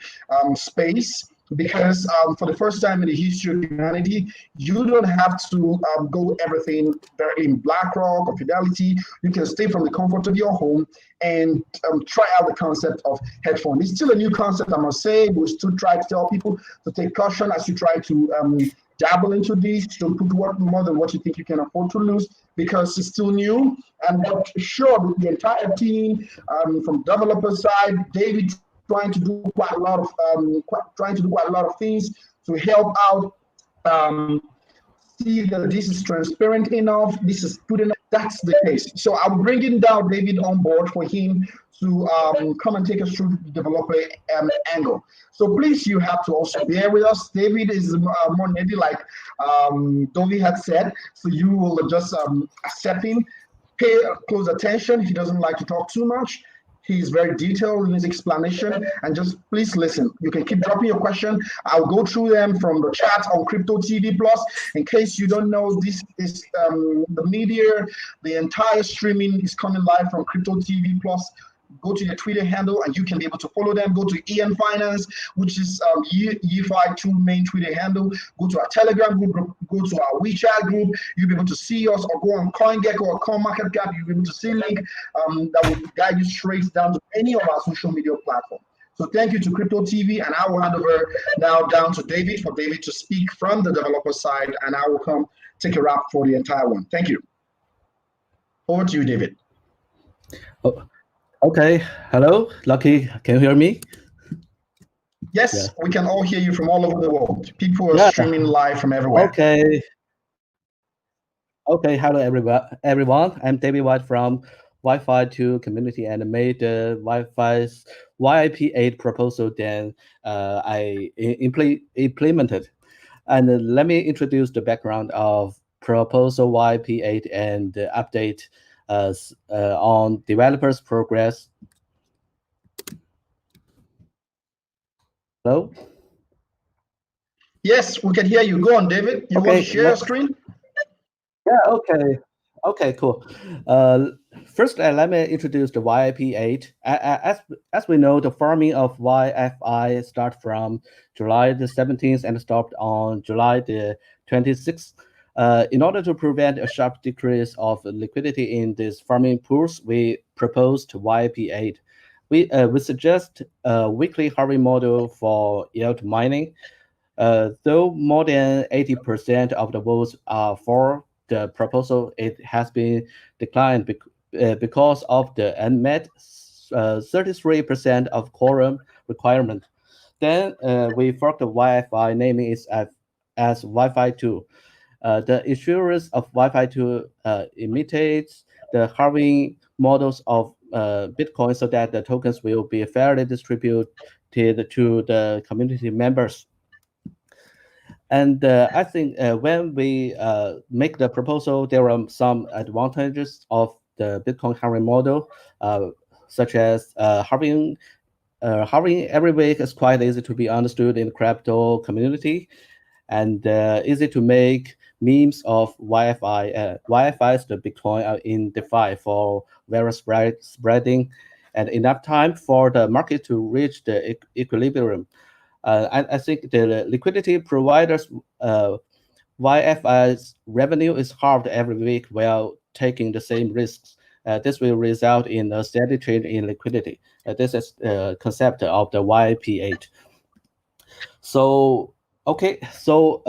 space, because for the first time in the history of humanity, you don't have to go everything directly in BlackRock or Fidelity. You can stay from the comfort of your home and try out the concept of hedge fund. It's still a new concept, I must say. We still try to tell people to take caution as you try to dabble into this. Don't put more than what you think you can afford to lose, because it's still new. And but sure, the entire team from developer side, David trying to do quite a lot of things to help out. See that this is transparent enough, this is good enough. That's the case. So I'm bringing down David on board for him to come and take us through the developer angle. So please, you have to also bear with us. David is more nerdy, like Dovi had said. So you will just accept him, pay close attention. He doesn't like to talk too much. He's very detailed in his explanation, and just please listen. You can keep dropping your question. I'll go through them from the chat on Cryptotvplus. In case you don't know, this is the media. The entire streaming is coming live from Cryptotvplus. Go to your Twitter handle and you can be able to follow them. Go to Yearn Finance, which is YeFi2 main Twitter handle. Go to our Telegram group, go to our WeChat group. You'll be able to see us, or go on CoinGecko or CoinMarketCap. You'll be able to see a link that will guide you straight down to any of our social media platforms. So thank you to Crypto TV, and I will hand over now down to David for David to speak from the developer side, and I will come take a wrap for the entire one. Thank you. Over to you, David. Oh. Okay, hello, Lucky, can you hear me? Yes, yeah. We can all hear you from all over the world. People are streaming live from everywhere. Okay, hello everyone. I'm David White from Wi-Fi 2 community, and made the Wi-Fi's YIP8 proposal then I implemented. And let me introduce the background of proposal YIP8 and update on developers' progress. Hello? Yes, we can hear you. Go on, David. You want to share your screen? Yeah, okay. Okay, cool. First, let me introduce the YIP8. As we know, the farming of YFI started from July the 17th and stopped on July the 26th. In order to prevent a sharp decrease of liquidity in these farming pools, we proposed YIP8. We suggest a weekly halving model for yield mining. Though more than 80% of the votes are for the proposal, it has been declined because of the unmet 33% of quorum requirement. Then we forked the YFI, naming it as Wi-Fi 2. The issuers of Wi-Fi 2 imitates the halving models of Bitcoin, so that the tokens will be fairly distributed to the community members. And I think when we make the proposal, there are some advantages of the Bitcoin halving model, such as halving every week is quite easy to be understood in the crypto community, and easy to make memes of YFI. YFI is the Bitcoin in DeFi for various spreading, and enough time for the market to reach the equilibrium. I think the liquidity providers YFI's revenue is halved every week while taking the same risks. This will result in a steady change in liquidity. This is the concept of the YP8. So, okay, so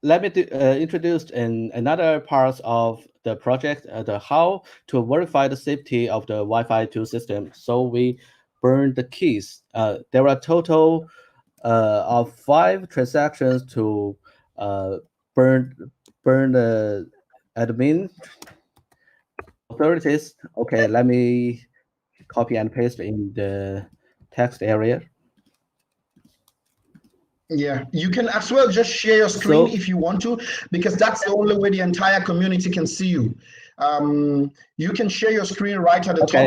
let me introduce another part of the project, the how to verify the safety of the Wi-Fi 2 system. So we burn the keys. There are a total of 5 transactions to burn the admin authorities. Okay, let me copy and paste in the text area. Yeah, you can as well just share your screen if you want to, because that's the only way the entire community can see you. You can share your screen right at the top.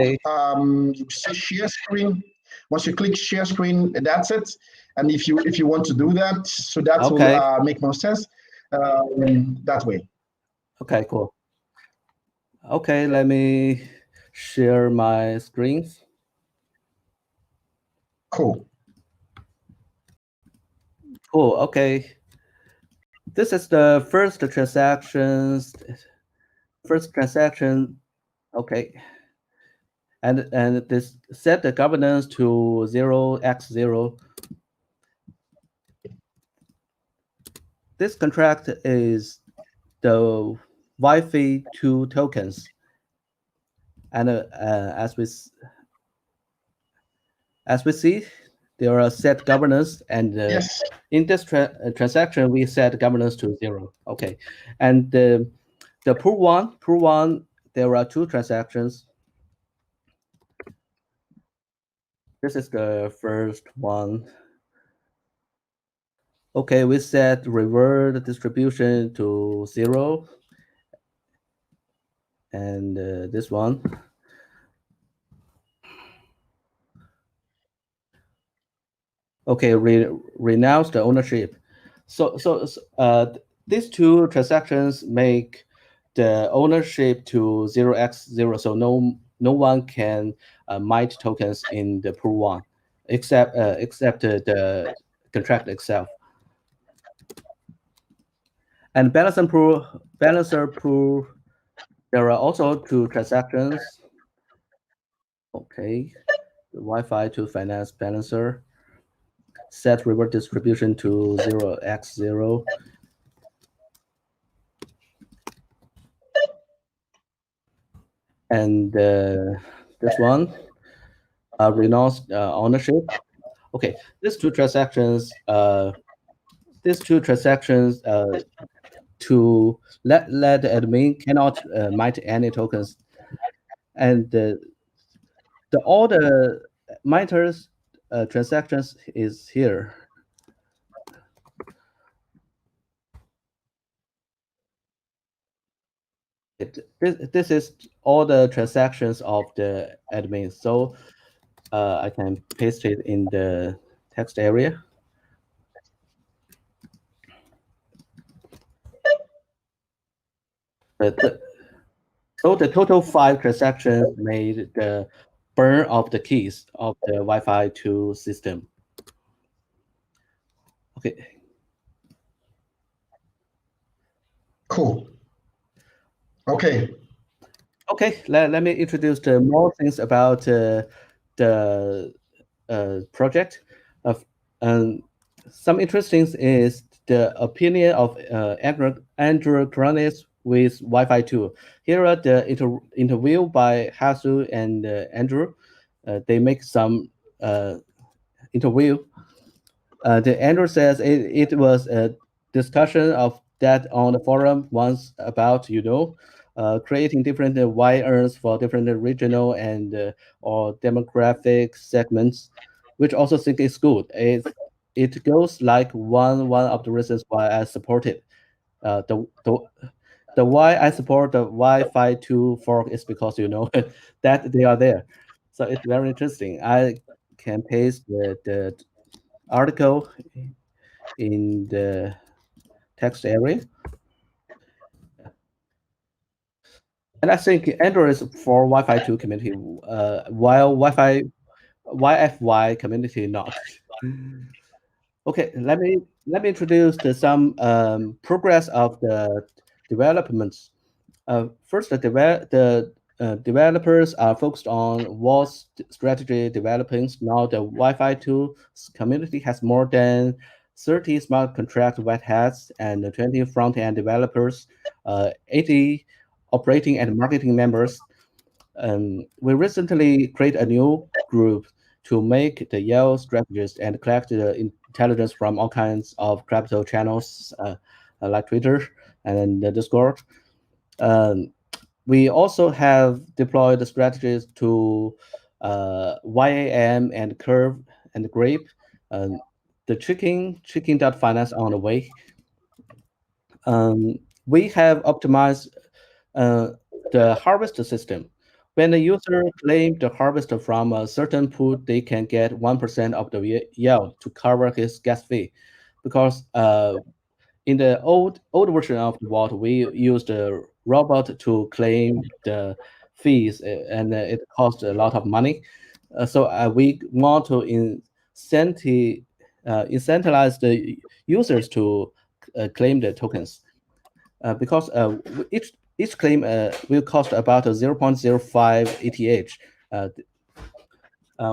You say share screen. Once you click share screen, that's it. And if you want to do that, so that will make more sense that way. Okay, cool. Okay, let me share my screens. Cool. Cool. Okay. This is the first transactions. First transaction. Okay. And this set the governance to 0x0. This contract is the Wi-Fi 2 tokens, and as we see, there are set governance, and yes. In this transaction we set governance to 0. Okay, and the pool one, there are 2 transactions. This is the first one. Okay, we set reward distribution to 0, and this one. Okay, renounce the ownership. So these 2 transactions make the ownership to 0x0. So no one can mine tokens in the pool 1, except the contract itself. And balancer pool, there are also 2 transactions. Okay, the Wi-Fi to finance balancer. Set reward distribution to 0x0. And this one, renounce ownership. Okay, these 2 transactions. To let the admin cannot mine any tokens, and all the miners transactions is here. This is all the transactions of the admin. So I can paste it in the text area. So the total 5 transactions made the burn of the keys of the Wi-Fi 2 system. Okay. Cool. Okay. Okay, let me introduce the more things about the project. Some interesting is the opinion of Andrew Kronis with Wi-Fi 2. Here are the interview by Hasu and Andrew. They make some interview. The Andrew says it was a discussion of that on the forum once about creating different Yearns for different regional and or demographic segments, which also think is good. It goes like one of the reasons why I support it. The why I support the Wi-Fi 2 fork is because that they are there. So it's very interesting. I can paste the article in the text area. And I think Android is for Wi-Fi 2 community, while Wi-Fi community not. Okay, let me introduce some progress of the developments. First, the developers are focused on what strategy developing. Now, the Wi-Fi 2 community has more than 30 smart contract white hats and 20 front-end developers, 80 operating and marketing members. We recently created a new group to make the Yale strategies and collect the intelligence from all kinds of crypto channels like Twitter and the Discord. Um, we also have deployed the strategies to YAM and Curve and Grape. The Chicken.finance on the way. We have optimized the harvest system. When the user claims the harvest from a certain pool, they can get 1% of the yield to cover his gas fee. Because in the old version of the vault, we used a robot to claim the fees, and it cost a lot of money. So we want to incentivize the users to claim the tokens, because each claim will cost about 0.05 ETH.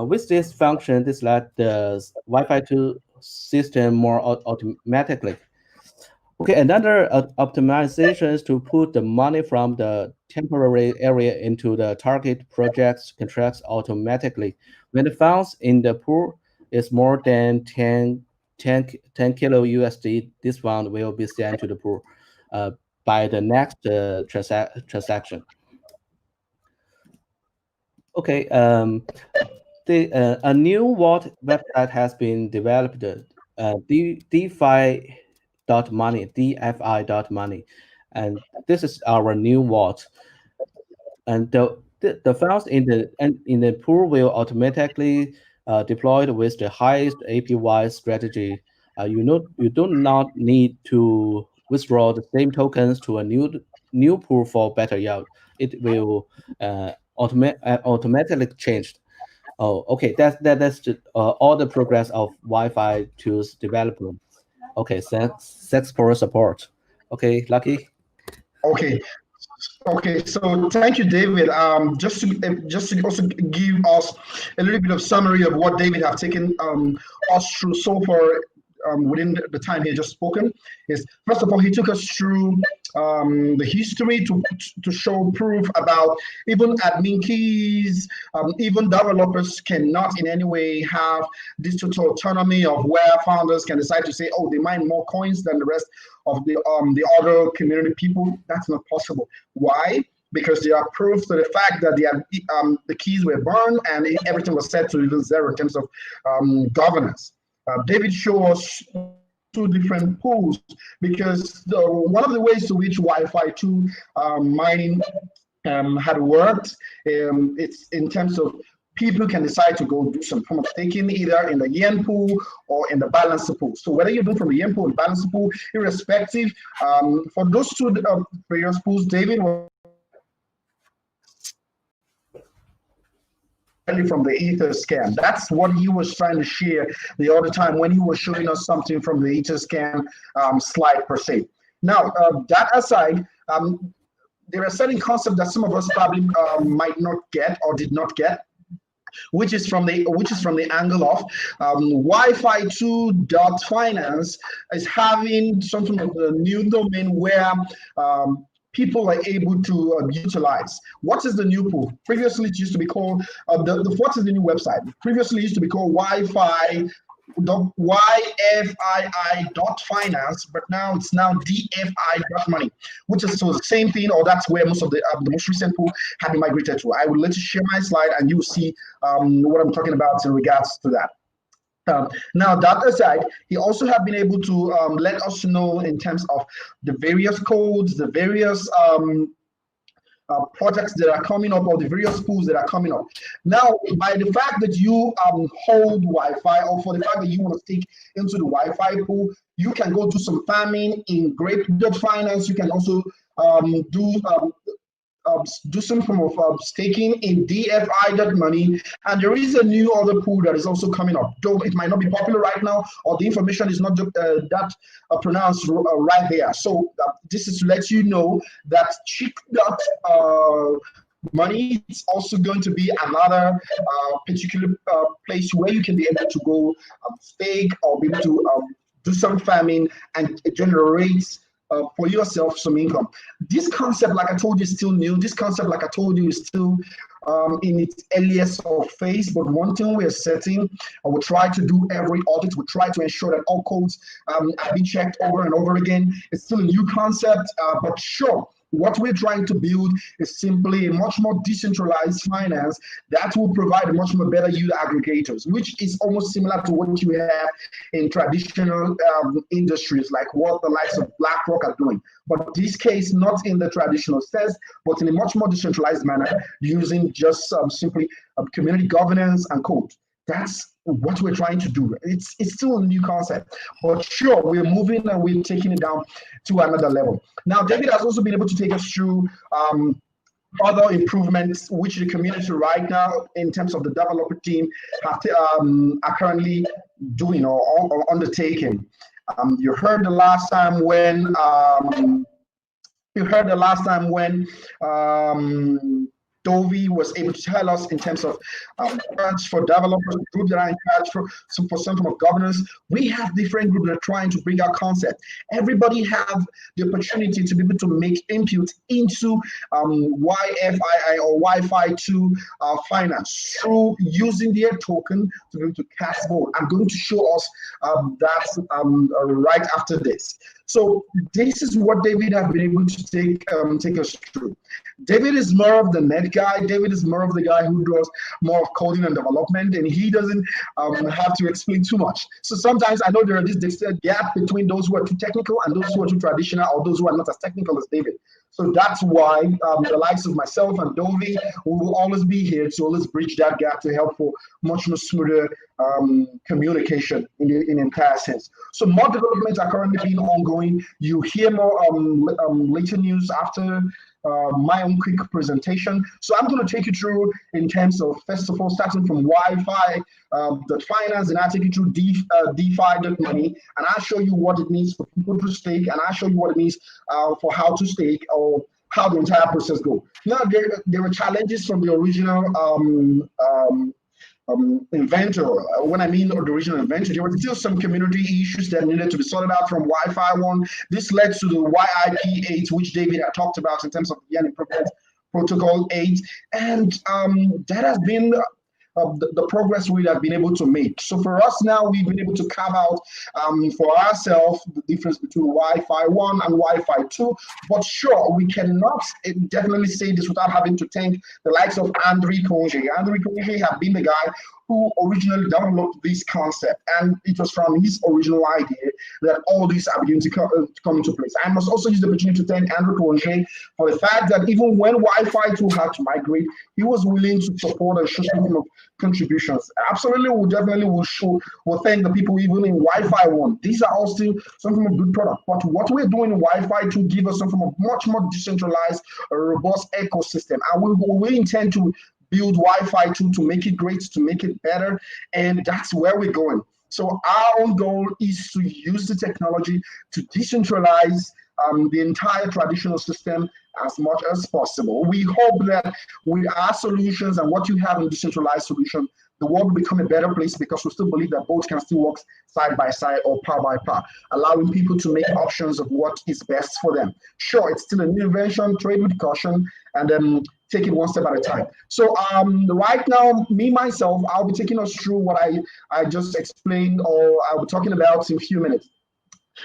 With this function, this let the Wi-Fi 2 system more automatically. Okay, another optimization is to put the money from the temporary area into the target project's contracts automatically. When the funds in the pool is more than 10 kilo USD, this fund will be sent to the pool by the next transaction. Okay, a new vault website has been developed, DeFi.money, and this is our new vault. And the files in the pool will automatically deployed with the highest APY strategy. You do not need to withdraw the same tokens to a new pool for better yield. It will automatically changed. Oh, okay. That's all the progress of Wi-Fi 2's development. Okay, thanks for support. Okay, Lucky. Okay. Okay, so thank you, David. Just to also give us a little bit of summary of what David have taken us through so far within the time he just spoken. Is first of all, he took us through the history to show proof about even admin keys, even developers cannot in any way have this total autonomy of where founders can decide to say, oh, they mine more coins than the rest of the other community people. That's not possible. Why? Because there are proofs to the fact that the keys were burned and everything was set to even zero in terms of governance. David showed us two different pools because one of the ways to which Wi-Fi 2 mining had worked, it's in terms of people can decide to go do some form of staking either in the Yearn pool or in the balance pool. So whether you do from the Yearn pool or the balance pool, irrespective, for those two various pools, David was from the Etherscan. That's what he was trying to share the other time when he was showing us something from the Etherscan slide per se. Now, that aside, there are certain concepts that some of us probably might not get or did not get, which is from the angle of Wi-Fi 2.finance is having something of a new domain where people are able to utilize. What is the new pool? Previously, it used to be called what is the new website? Previously, it used to be called YFII.finance, but now it's DFI.money, which is so the same thing, or that's where most of the most recent pool have been migrated to. I will let you share my slide, and you will see what I'm talking about in regards to that. Now, that aside, he also have been able to let us know in terms of the various codes, the various projects that are coming up, or the various pools that are coming up. Now, by the fact that you hold Wi-Fi, or for the fact that you want to stick into the Wi-Fi pool, you can go do some farming in Cryptotvplus. You can also do do some form of staking in DFI.money, and there is a new other pool that is also coming up. Though it might not be popular right now, or the information is not that pronounced right there. So this is to let you know that Chick.money is also going to be another particular place where you can be able to go stake or be able to do some farming and generate for yourself some income. This concept, like I told you, is still new. This concept, like I told you, is still in its earliest of phase. But one thing we're setting, we try to do every audit. We try to ensure that all codes have been checked over and over again. It's still a new concept, but sure. What we're trying to build is simply a much more decentralized finance that will provide much more better yield aggregators, which is almost similar to what you have in traditional industries, like what the likes of BlackRock are doing. But in this case, not in the traditional sense, but in a much more decentralized manner, using just simply community governance and code. That's what we're trying to do. It's still a new concept, but sure, we're moving and we're taking it down to another level. Now, David has also been able to take us through other improvements which the community right now, in terms of the developer team, are currently doing or undertaking. You heard the last time when Dovi was able to tell us in terms of grants for developers, groups that are in charge for some form of governance. We have different groups that are trying to bring our concept. Everybody have the opportunity to be able to make input into YFII or Wi-Fi 2 finance through using their token to be able to cast vote. I'm going to show us that right after this. So this is what David has been able to take us through. David is more of the net guy. David is more of the guy who does more of coding and development, and he doesn't have to explain too much. So sometimes I know there is this gap between those who are too technical and those who are too traditional, or those who are not as technical as David. So that's why the likes of myself and Dovi will always be here to always bridge that gap to help for much more smoother communication in the entire sense. So more developments are currently being ongoing. You hear more later news after my own quick presentation. So I'm going to take you through in terms of, first of all, starting from Wi-Fi, the finance, and I'll take you through DeFi.money, and I'll show you what it means for people to stake, and I'll show you what it means for how to stake, or how the entire process goes. Now, there were challenges from the original inventor. When I mean the original inventor, there were still some community issues that needed to be sorted out from Wi-Fi 1. This led to the YIP 8, which David had talked about in terms of the Yearn Protocol 8, and that has been the progress we have been able to make. So for us now, we've been able to carve out for ourselves the difference between Wi-Fi 1 and Wi-Fi 2. But sure, we cannot definitely say this without having to thank the likes of André Conge. André Conge have been the guy who originally developed this concept, and it was from his original idea that all these are beginning to come into place. I must also use the opportunity to thank André Conge for the fact that even when Wi-Fi 2 had to migrate, he was willing to support and show some of contributions. Absolutely, we'll thank the people even in Wi-Fi 1. These are all still some form of good product, but what we're doing in Wi-Fi 2 give us some form of much more decentralized, robust ecosystem, and we intend to build Wi-Fi 2 to make it great, to make it better, and that's where we're going. So our own goal is to use the technology to decentralize the entire traditional system as much as possible. We hope that with our solutions and what you have in decentralized solution, the world will become a better place, because we still believe that both can still work side by side or par by par, allowing people to make options of what is best for them. Sure, it's still a new invention, trade with caution, and then take it one step at a time. So right now, myself, I'll be taking us through what I just explained, or I'll be talking about in a few minutes.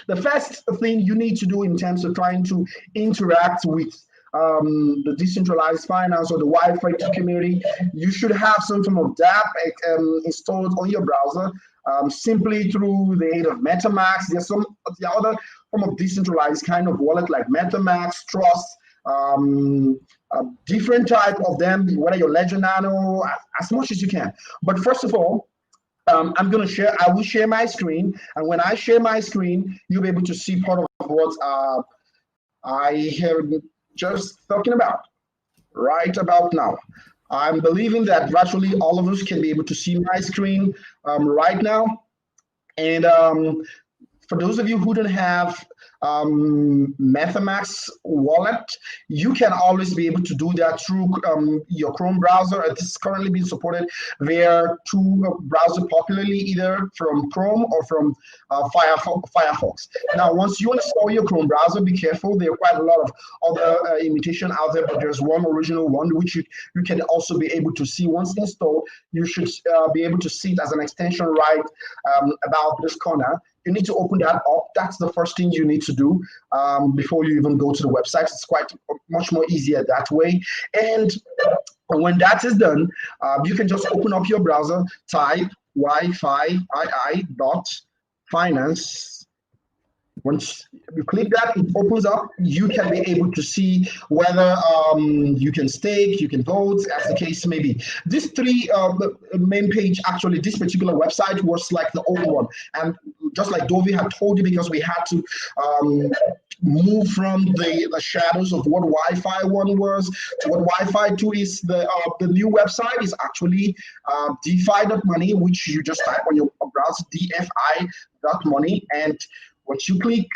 The first thing you need to do in terms of trying to interact with the decentralized finance or the Wi-Fi community, you should have some form of dApp installed on your browser, simply through the aid of MetaMask. There's the other form of decentralized kind of wallet like MetaMask, Trust, different type of them, whether you're Ledger Nano, as much as you can. But first of all, I will share my screen, and when I share my screen, you'll be able to see part of what I have just talking about. right about now. I'm believing that virtually all of us can be able to see my screen right now. And for those of you who don't have MetaMask wallet, you can always be able to do that through your Chrome browser. It is currently being supported via two browsers popularly, either from Chrome or from Firefox. Now, once you install your Chrome browser, be careful. There are quite a lot of other imitation out there, but there's one original one which you can also be able to see. Once installed, you should be able to see it as an extension right about this corner. You need to open that up. That's the first thing you need to do before you even go to the website. It's quite much more easier that way. And when that is done, you can just open up your browser, type wi-fi.finance. Once you click that, it opens up. You can be able to see whether you can stake, you can vote, as the case may be. This main page, actually, this particular website was like the old one. And just like Dovi had told you, because we had to move from the shadows of what Wi-Fi 1 was to what Wi-Fi 2 is. The new website is actually DeFi.money, which you just type on your browser, DFI.money, and once you click,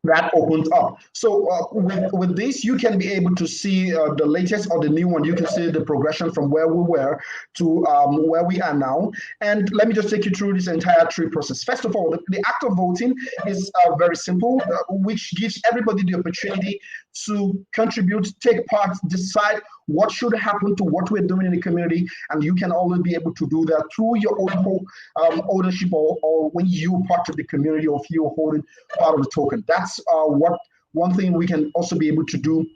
that opens up. So with this, you can be able to see the latest or the new one. You can see the progression from where we were to where we are now. And let me just take you through this entire tree process. First of all, the act of voting is very simple, which gives everybody the opportunity to contribute, take part, decide what should happen to what we're doing in the community. And you can always be able to do that through your own ownership or when you're part of the community, or if you're holding part of the token. That's one thing we can also be able to do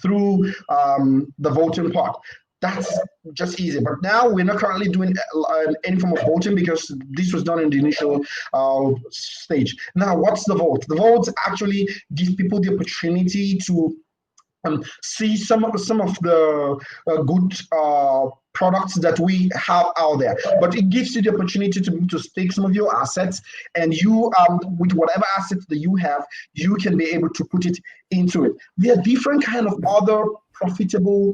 through the voting part. That's just easy. But now we're not currently doing any form of voting because this was done in the initial stage. Now, what's the vote? The votes actually give people the opportunity to see some of the good products that we have out there, but it gives you the opportunity to stake some of your assets, and you with whatever assets that you have, you can be able to put it into it. There are different kind of other profitable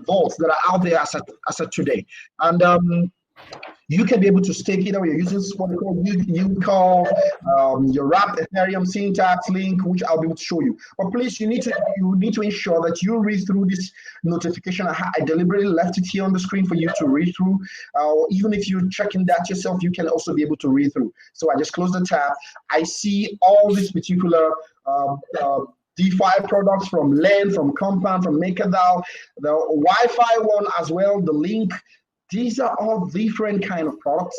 vaults that are out there as of today, and you can be able to stake either you're using what you call your wrapped Ethereum syntax link, which I'll be able to show you. But please, you need to ensure that you read through this notification. I deliberately left it here on the screen for you to read through. Even if you're checking that yourself, you can also be able to read through. So I just close the tab. I see all these particular DeFi products from Yearn, from Compound, from MakerDAO, the Wi-Fi one as well, the link. These are all different kind of products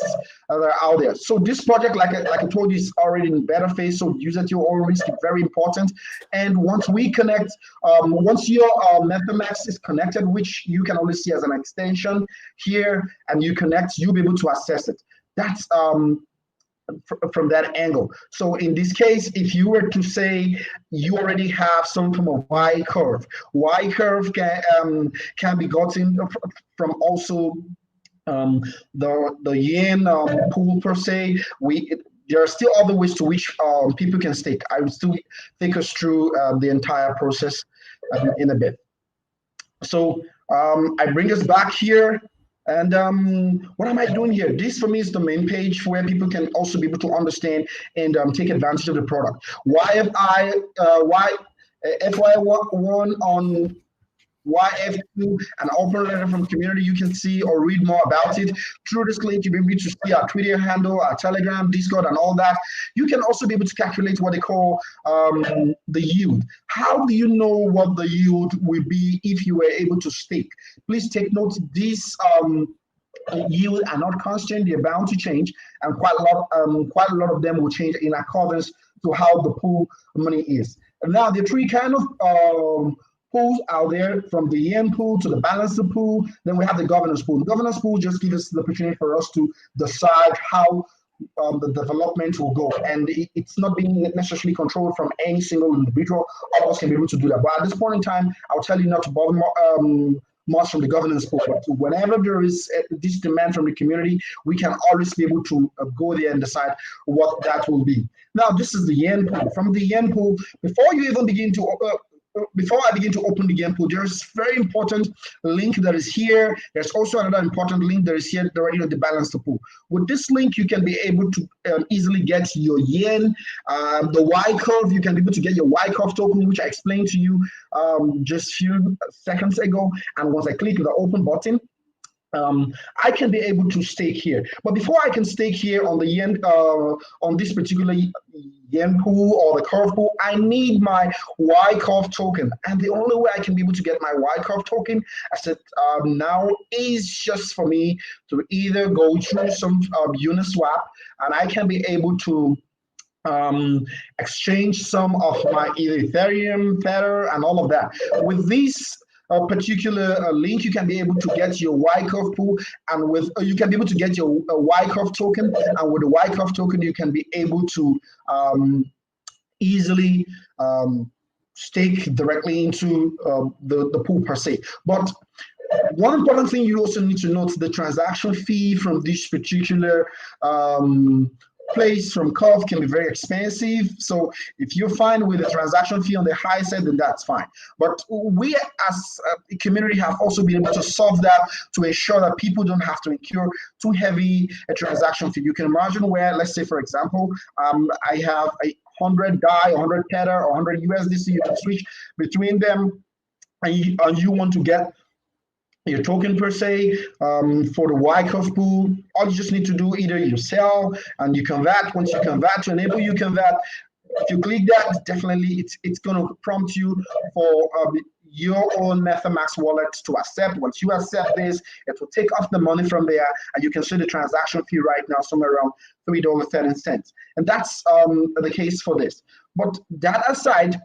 that are out there. So this project, like I told you, is already in beta phase. So use at your own risk is very important. And once we connect, once your MetaMask is connected, which you can only see as an extension here, and you connect, you'll be able to access it. That's from that angle. So in this case, if you were to say you already have some form of Y curve can be gotten from also the Yearn pool per se. There are still other ways to which people can stake. I will still take us through the entire process in a bit. So I bring us back here. And what am I doing here? This for me is the main page where people can also be able to understand and take advantage of the product. FY1 on YF2, an open letter from community. You can see or read more about it through this link. You'll be able to see our Twitter handle, our Telegram, Discord, and all that. You can also be able to calculate what they call the yield. How do you know what the yield will be if you were able to stake? Please take note, these yield are not constant. They're bound to change, and quite a lot of them will change in accordance to how the pool money is. And now the three kind of pools out there, from the Yearn pool to the balancer pool. Then we have the governance pool. The governance pool just gives us the opportunity for us to decide how the development will go, and it's not being necessarily controlled from any single individual. All of us can be able to do that. But at this point in time, I'll tell you not to bother much from the governance pool. But whenever there is this demand from the community, we can always be able to go there and decide what that will be. Now, this is the Yearn pool. From the Yearn pool, before you even begin to before I begin to open the game pool, there's very important link that is here. There's also another important link that is here already on the balance pool. With this link, you can be able to easily get your Yearn, the Y curve. You can be able to get your Y curve token, which I explained to you just a few seconds ago. And once I click the open button, I can be able to stake here. But before I can stake here on the Yearn, on this particular Yearn pool or the curve pool, I need my Y curve token. And the only way I can be able to get my Y curve token, as it now, is just for me to either go through some Uniswap, and I can be able to exchange some of my Ethereum, Tether, and all of that. With these particular link, you can be able to get your Y curve pool, and with you can be able to get your Y curve token, and with the Y curve token, you can be able to easily stake directly into the pool per se. But one important thing you also need to note: the transaction fee from this particular place from Curve can be very expensive. So if you're fine with the transaction fee on the high side, then that's fine. But we as a community have also been able to solve that to ensure that people don't have to incur too heavy a transaction fee. You can imagine where, let's say, for example, I have 100 DAI, 100 Tether, or 100 USDC. You can switch between them, and you want to get your token per se for the Y curve pool. All you just need to do, either you sell and you convert. Once you convert, to enable you convert, if you click that, definitely it's going to prompt you for your own MetaMask wallet to accept. Once you accept this, it will take off the money from there, and you can see the transaction fee right now somewhere around $3.30. And that's the case for this. But that aside,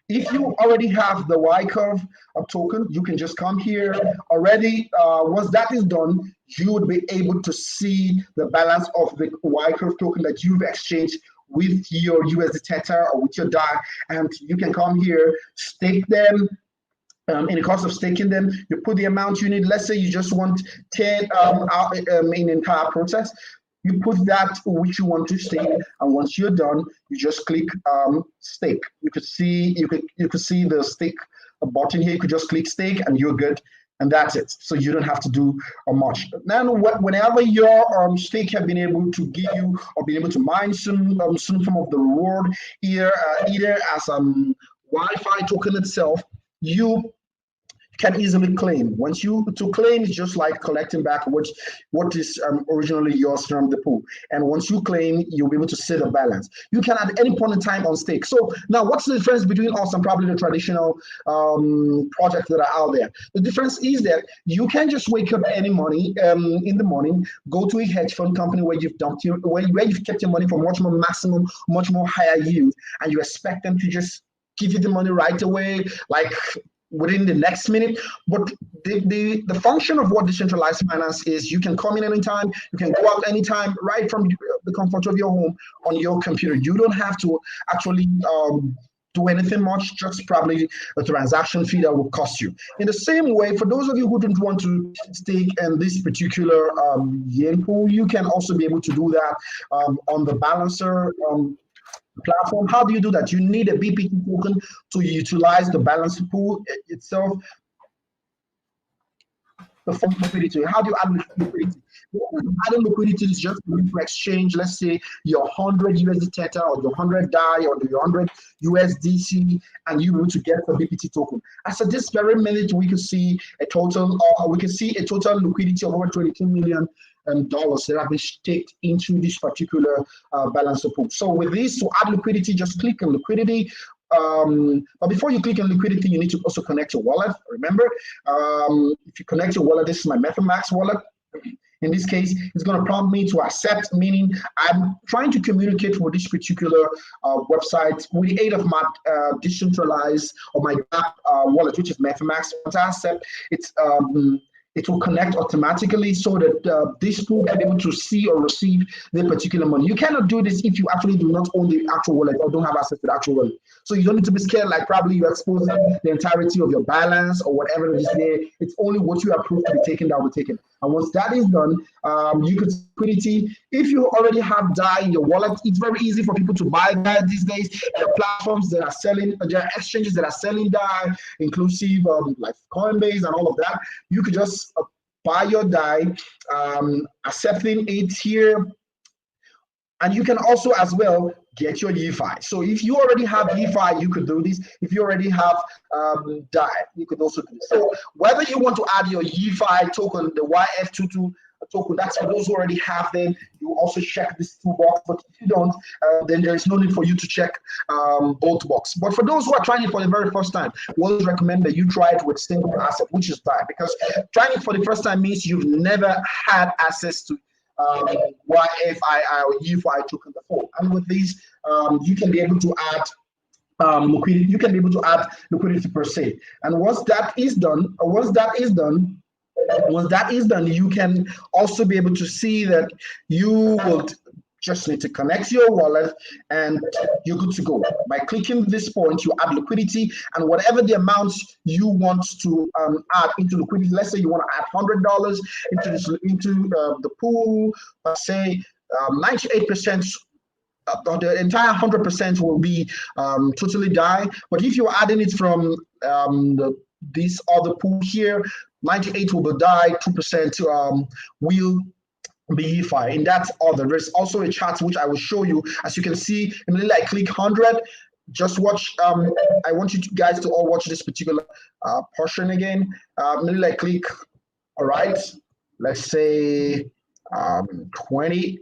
if you already have the Y curve token, you can just come here already. Once that is done, you would be able to see the balance of the Y curve token that you've exchanged with your USD Tether or with your DAI, and you can come here, stake them. In the cost of staking them, you put the amount you need. Let's say you just want 10 in the entire process. You put that which you want to stake, and once you're done, you just click stake. You could see the stake button here. You could just click stake, and you're good, and that's it. So you don't have to do much. Now, whenever your stake have been able to give you or been able to mine some form of the reward, either as Wi-Fi token itself, you can easily claim. To claim is just like collecting back what is originally yours from the pool. And once you claim, you'll be able to see the balance. You can at any point in time on stake. So now, what's the difference between us and probably the traditional projects that are out there? The difference is that you can just wake up any morning in the morning, go to a hedge fund company where you've dumped where you've kept your money for much more maximum, much more higher yield, and you expect them to just give you the money right away, like within the next minute. But the function of what decentralized finance is, you can come in anytime, you can go out anytime, right from the comfort of your home on your computer. You don't have to actually do anything much, just probably a transaction fee that will cost you. In the same way, for those of you who don't want to stake in this particular Yearn pool, you can also be able to do that on the Balancer platform. How do you do that? You need a BPT token to utilize the balance pool itself. The form liquidity. How do you add liquidity? Adding liquidity is just for you to exchange, let's say, your 100 USD Tether or your 100 DAI or your 100 USDC, and you want to get a BPT token. As at this very minute, we can see a total liquidity of over $22 million that have been staked into this particular balance pool. So with this, to add liquidity, just click on liquidity. But before you click on liquidity, you need to also connect your wallet. Remember, if you connect your wallet, this is my MetaMask wallet. In this case, it's going to prompt me to accept, meaning I'm trying to communicate with this particular website with the aid of my decentralized or my wallet, which is MetaMask. Once I accept, it will connect automatically so that this pool can be able to see or receive the particular money. You cannot do this if you actually do not own the actual wallet or don't have access to the actual wallet. So you don't need to be scared, like probably you're exposing the entirety of your balance or whatever is there. It's only what you approve to be taken that will be taken. And once that is done, you could liquidity. If you already have DAI in your wallet, it's very easy for people to buy DAI these days. There are platforms that are selling, there are exchanges that are selling DAI, inclusive like Coinbase and all of that. You could just buy your DAI, accepting it here. And you can also as well get your YeFi. So if you already have YeFi, you could do this. If you already have DAI, you could also do this. So whether you want to add your YeFi token, the YF22 token, that's for those who already have them. You also check this two box, but if you don't, then there is no need for you to check both box. But for those who are trying it for the very first time, we always recommend that you try it with single asset, which is DAI, because trying it for the first time means you've never had access to YFI or YeFi token before. And with these, you can be able to add liquidity. You can be able to add liquidity per se. And once that is done, you can also be able to see that you will just need to connect your wallet and you're good to go. By clicking this point, you add liquidity, and whatever the amounts you want to add into liquidity, let's say you want to add $100 into the pool, say 98%, the entire 100% will be totally DAI. But if you're adding it from this other pool here, 98 will be DAI, 2% will be YeFi. In that order, there's also a chart which I will show you. As you can see, immediately I click 100. Just watch. I want you guys to all watch this particular portion again. Immediately I click. All right. Let's say 20.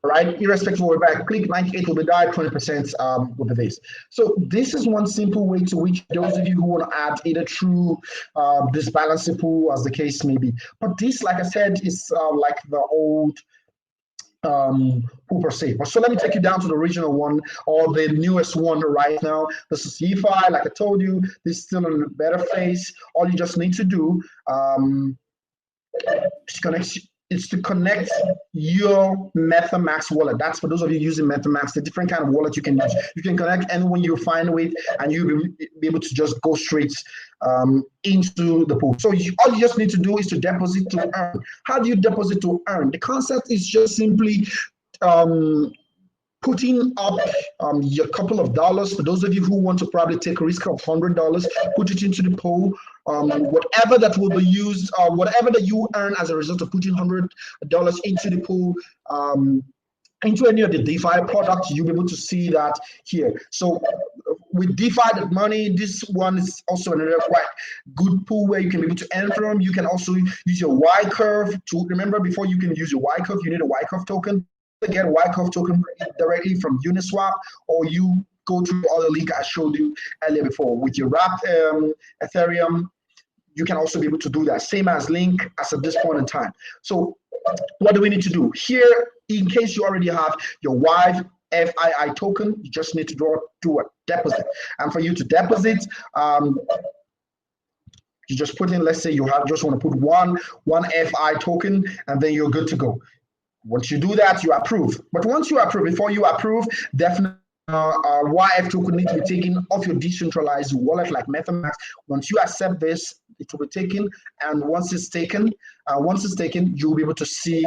All right. Irrespective of where I click, 98 will be DAI, 20% will be this. So this is one simple way to which those of you who want to add either through this balancing pool, as the case may be. But this, like I said, is like the old pool per se. But so let me take you down to the original one, or the newest one right now. This is YeFi. Like I told you, this is still in a better phase. All you just need to do is to connect your MetaMask wallet. That's for those of you using MetaMask, the different kind of wallet you can use. You can connect anyone you find with, and you'll be able to just go straight into the pool. So all you just need to do is to deposit to earn. How do you deposit to earn? The concept is just simply putting up your couple of dollars. For those of you who want to probably take a risk of $100, put it into the pool. Whatever that will be used, whatever that you earn as a result of putting $100 into the pool, into any of the DeFi products, you'll be able to see that here. So with DeFi money, this one is also another quite good pool where you can be able to earn from. You can also use your Y curve to remember. Before you can use your Y curve, you need a Y curve token. You get a Y curve token directly from Uniswap, or you go through the other link I showed you earlier before. With your wrapped Ethereum, you can also be able to do that. Same as Link as at this point in time. So what do we need to do? Here, in case you already have your YFI token, you just need to do a deposit. And for you to deposit, you just put in, let's say you just want to put one FI token, and then you're good to go. Once you do that, you approve. But once you approve, before you approve, definitely YF token needs to be taken off your decentralized wallet like MetaMask. Once you accept this, it will be taken, and once it's taken, you'll be able to see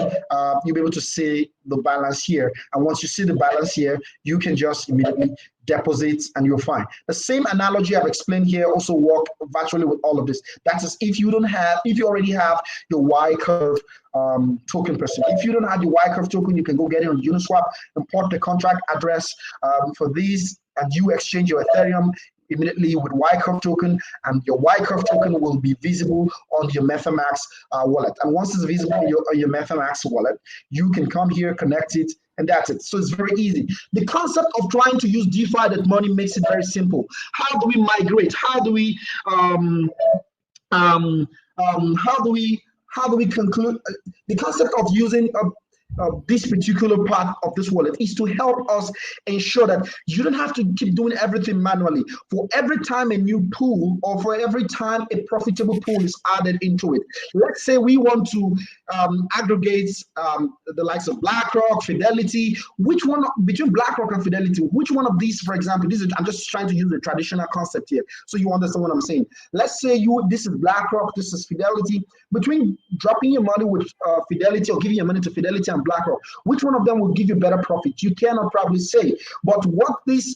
the balance here. And once you see the balance here, you can just immediately deposit, and you're fine. The same analogy I've explained here also work virtually with all of this. That is, if you already have your Y curve token person. If you don't have your Y curve token, you can go get it on Uniswap, import the contract address for these, and you exchange your Ethereum immediately with Y curve token, and your Y curve token will be visible on your MetaMask wallet. And once it's visible on your MetaMask wallet, you can come here, connect it, and that's it. So it's very easy. The concept of trying to use DeFi.money makes it very simple. How do we migrate? How do we conclude the concept of using this particular part of this wallet is to help us ensure that you don't have to keep doing everything manually. For every time a new pool or for every time a profitable pool is added into it, let's say we want to aggregate the likes of BlackRock, Fidelity. Which one between BlackRock and Fidelity? Which one of these, for example, I'm just trying to use the traditional concept here, so you understand what I'm saying. Let's say this is BlackRock, this is Fidelity. Between dropping your money with Fidelity or giving your money to Fidelity and BlackRock, which one of them will give you better profit? You cannot probably say. But what this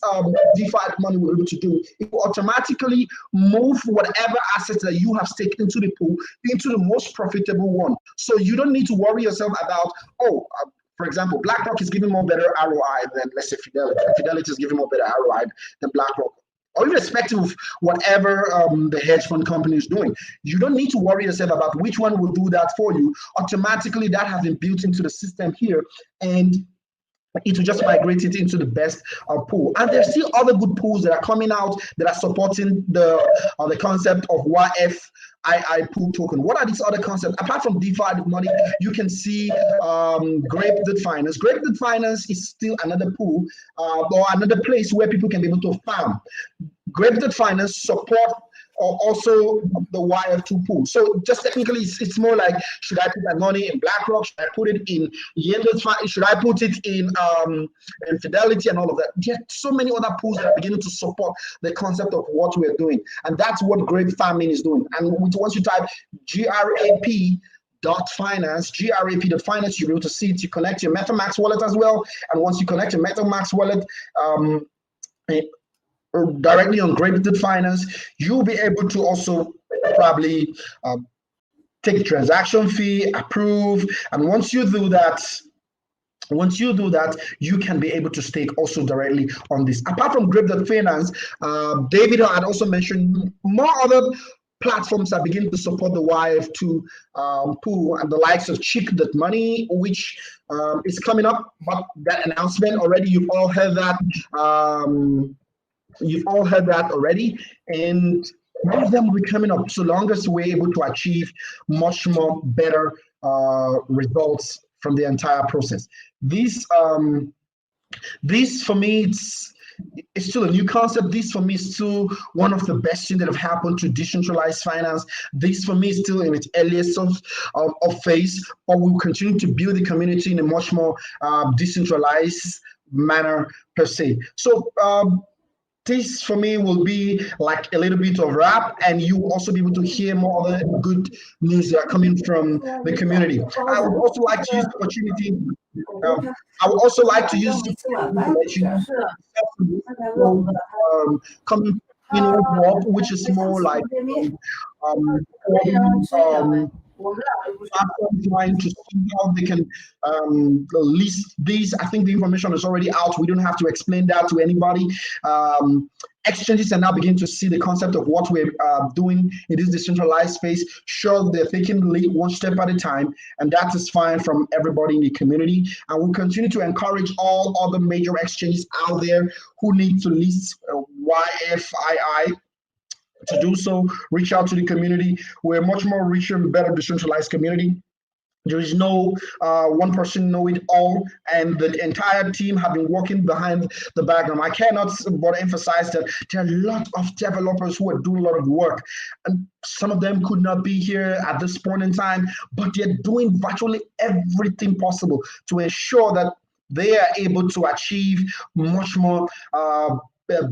DeFi money will be able to do, it will automatically move whatever assets that you have staked into the pool into the most profitable one. So you don't need to worry yourself about, for example, BlackRock is giving more better ROI than, let's say, Fidelity. Fidelity is giving more better ROI than BlackRock. Or irrespective of whatever the hedge fund company is doing. You don't need to worry yourself about which one will do that for you. Automatically, that has been built into the system here, and it will just migrate it into the best pool. And there's still other good pools that are coming out that are supporting the concept of YFII pool token. What are these other concepts? Apart from DeFi money, you can see Cryptotvplus Finance. Cryptotvplus Finance is still another pool or another place where people can be able to farm. Cryptotvplus Finance support also the YF2 pool. So just technically, it's more like, should I put that money in BlackRock? Should I put it in Yearn? Should I put it in Fidelity and all of that? There are so many other pools that are beginning to support the concept of what we're doing. And that's what Grape Farming is doing. And once you type GRAP.finance, GRAP.finance, you'll be able to see it. You connect your MetaMask wallet as well. And once you connect your MetaMask wallet, directly on Cryptotvplus Finance, you'll be able to also probably take a transaction fee, approve, and once you do that, you can be able to stake also directly on this. Apart from Cryptotvplus Finance, David had also mentioned more other platforms are beginning to support the YF2 pool, and the likes of Chick.money, which is coming up. But that announcement already, you've all heard that. You've all heard that already, and all of them will be coming up so long as we're able to achieve much more better results from the entire process. This for me, it's still a new concept. This for me is still one of the best things that have happened to decentralized finance. This for me is still in its earliest of phase, but we'll continue to build the community in a much more decentralized manner per se. So this for me will be like a little bit of wrap, and you will also be able to hear more other good news that are coming from the community. I would also like to use the opportunity. I would also like to use the coming which is more like trying to see how they can list these. I think the information is already out. We don't have to explain that to anybody. Exchanges are now beginning to see the concept of what we're doing in this decentralized space. Sure, they're taking the lead one step at a time, and that is fine from everybody in the community. And we'll continue to encourage all other major exchanges out there who need to list YFII to do so. Reach out to the community. We're a much more richer and better decentralized community. There is no one person know it all, and the entire team have been working behind the background. I cannot but emphasize that there are a lot of developers who are doing a lot of work, and some of them could not be here at this point in time, but they're doing virtually everything possible to ensure that they are able to achieve much more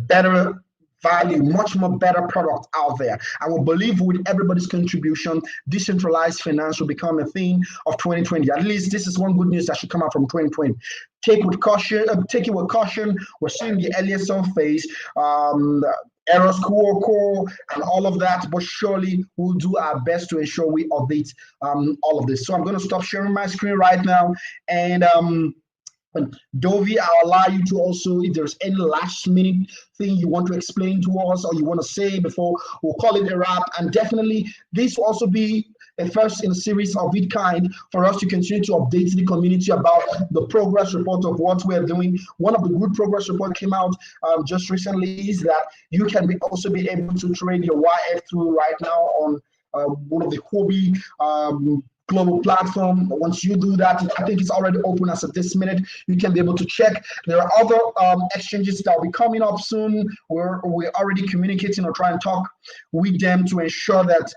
better value, much more better product out there. I will believe with everybody's contribution, decentralized finance will become a thing of 2020. At least this is one good news that should come out from 2020. Take it with caution. We're seeing the earliest phase, errors, core, and all of that, but surely we'll do our best to ensure we update all of this. So I'm going to stop sharing my screen right now, and Dovi, I'll allow you to also, if there's any last minute thing you want to explain to us or you want to say before we'll call it a wrap. And definitely this will also be a first in a series of its kind for us to continue to update the community about the progress report of what we're doing. One of the good progress report came out just recently is that you can also be able to trade your YF2 right now on one of the Huobi global platform. Once you do that, I think it's already open as of this minute. You can be able to check. There are other exchanges that will be coming up soon. We're already communicating or trying to talk with them to ensure that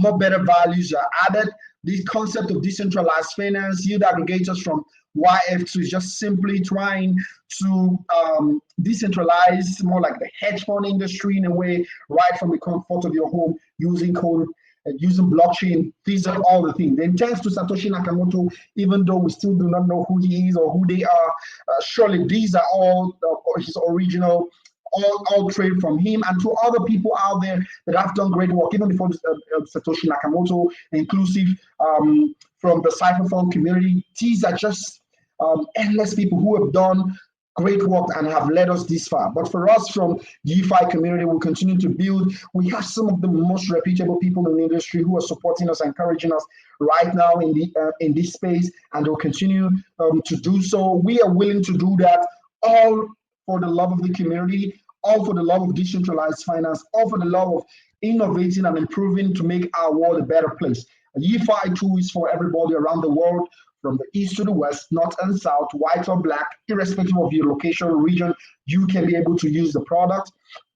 more better values are added. This concept of decentralized finance, yield aggregators from YF2 is just simply trying to decentralize more like the hedge fund industry in a way, right from the comfort of your home, using code, using blockchain. These are all the things. The intents to Satoshi Nakamoto, even though we still do not know who he is or who they are, surely these are all his original, all trade from him and to other people out there that have done great work, even before Satoshi Nakamoto, inclusive from the cypherphone community. These are just endless people who have done great work and have led us this far. But for us from the DeFi community, we'll continue to build. We have some of the most reputable people in the industry who are supporting us, encouraging us right now in this space, and they'll continue to do so. We are willing to do that all for the love of the community, all for the love of decentralized finance, all for the love of innovating and improving to make our world a better place. DeFi 2 is for everybody around the world, from the east to the west, north and south, white or black, irrespective of your location or region, you can be able to use the product.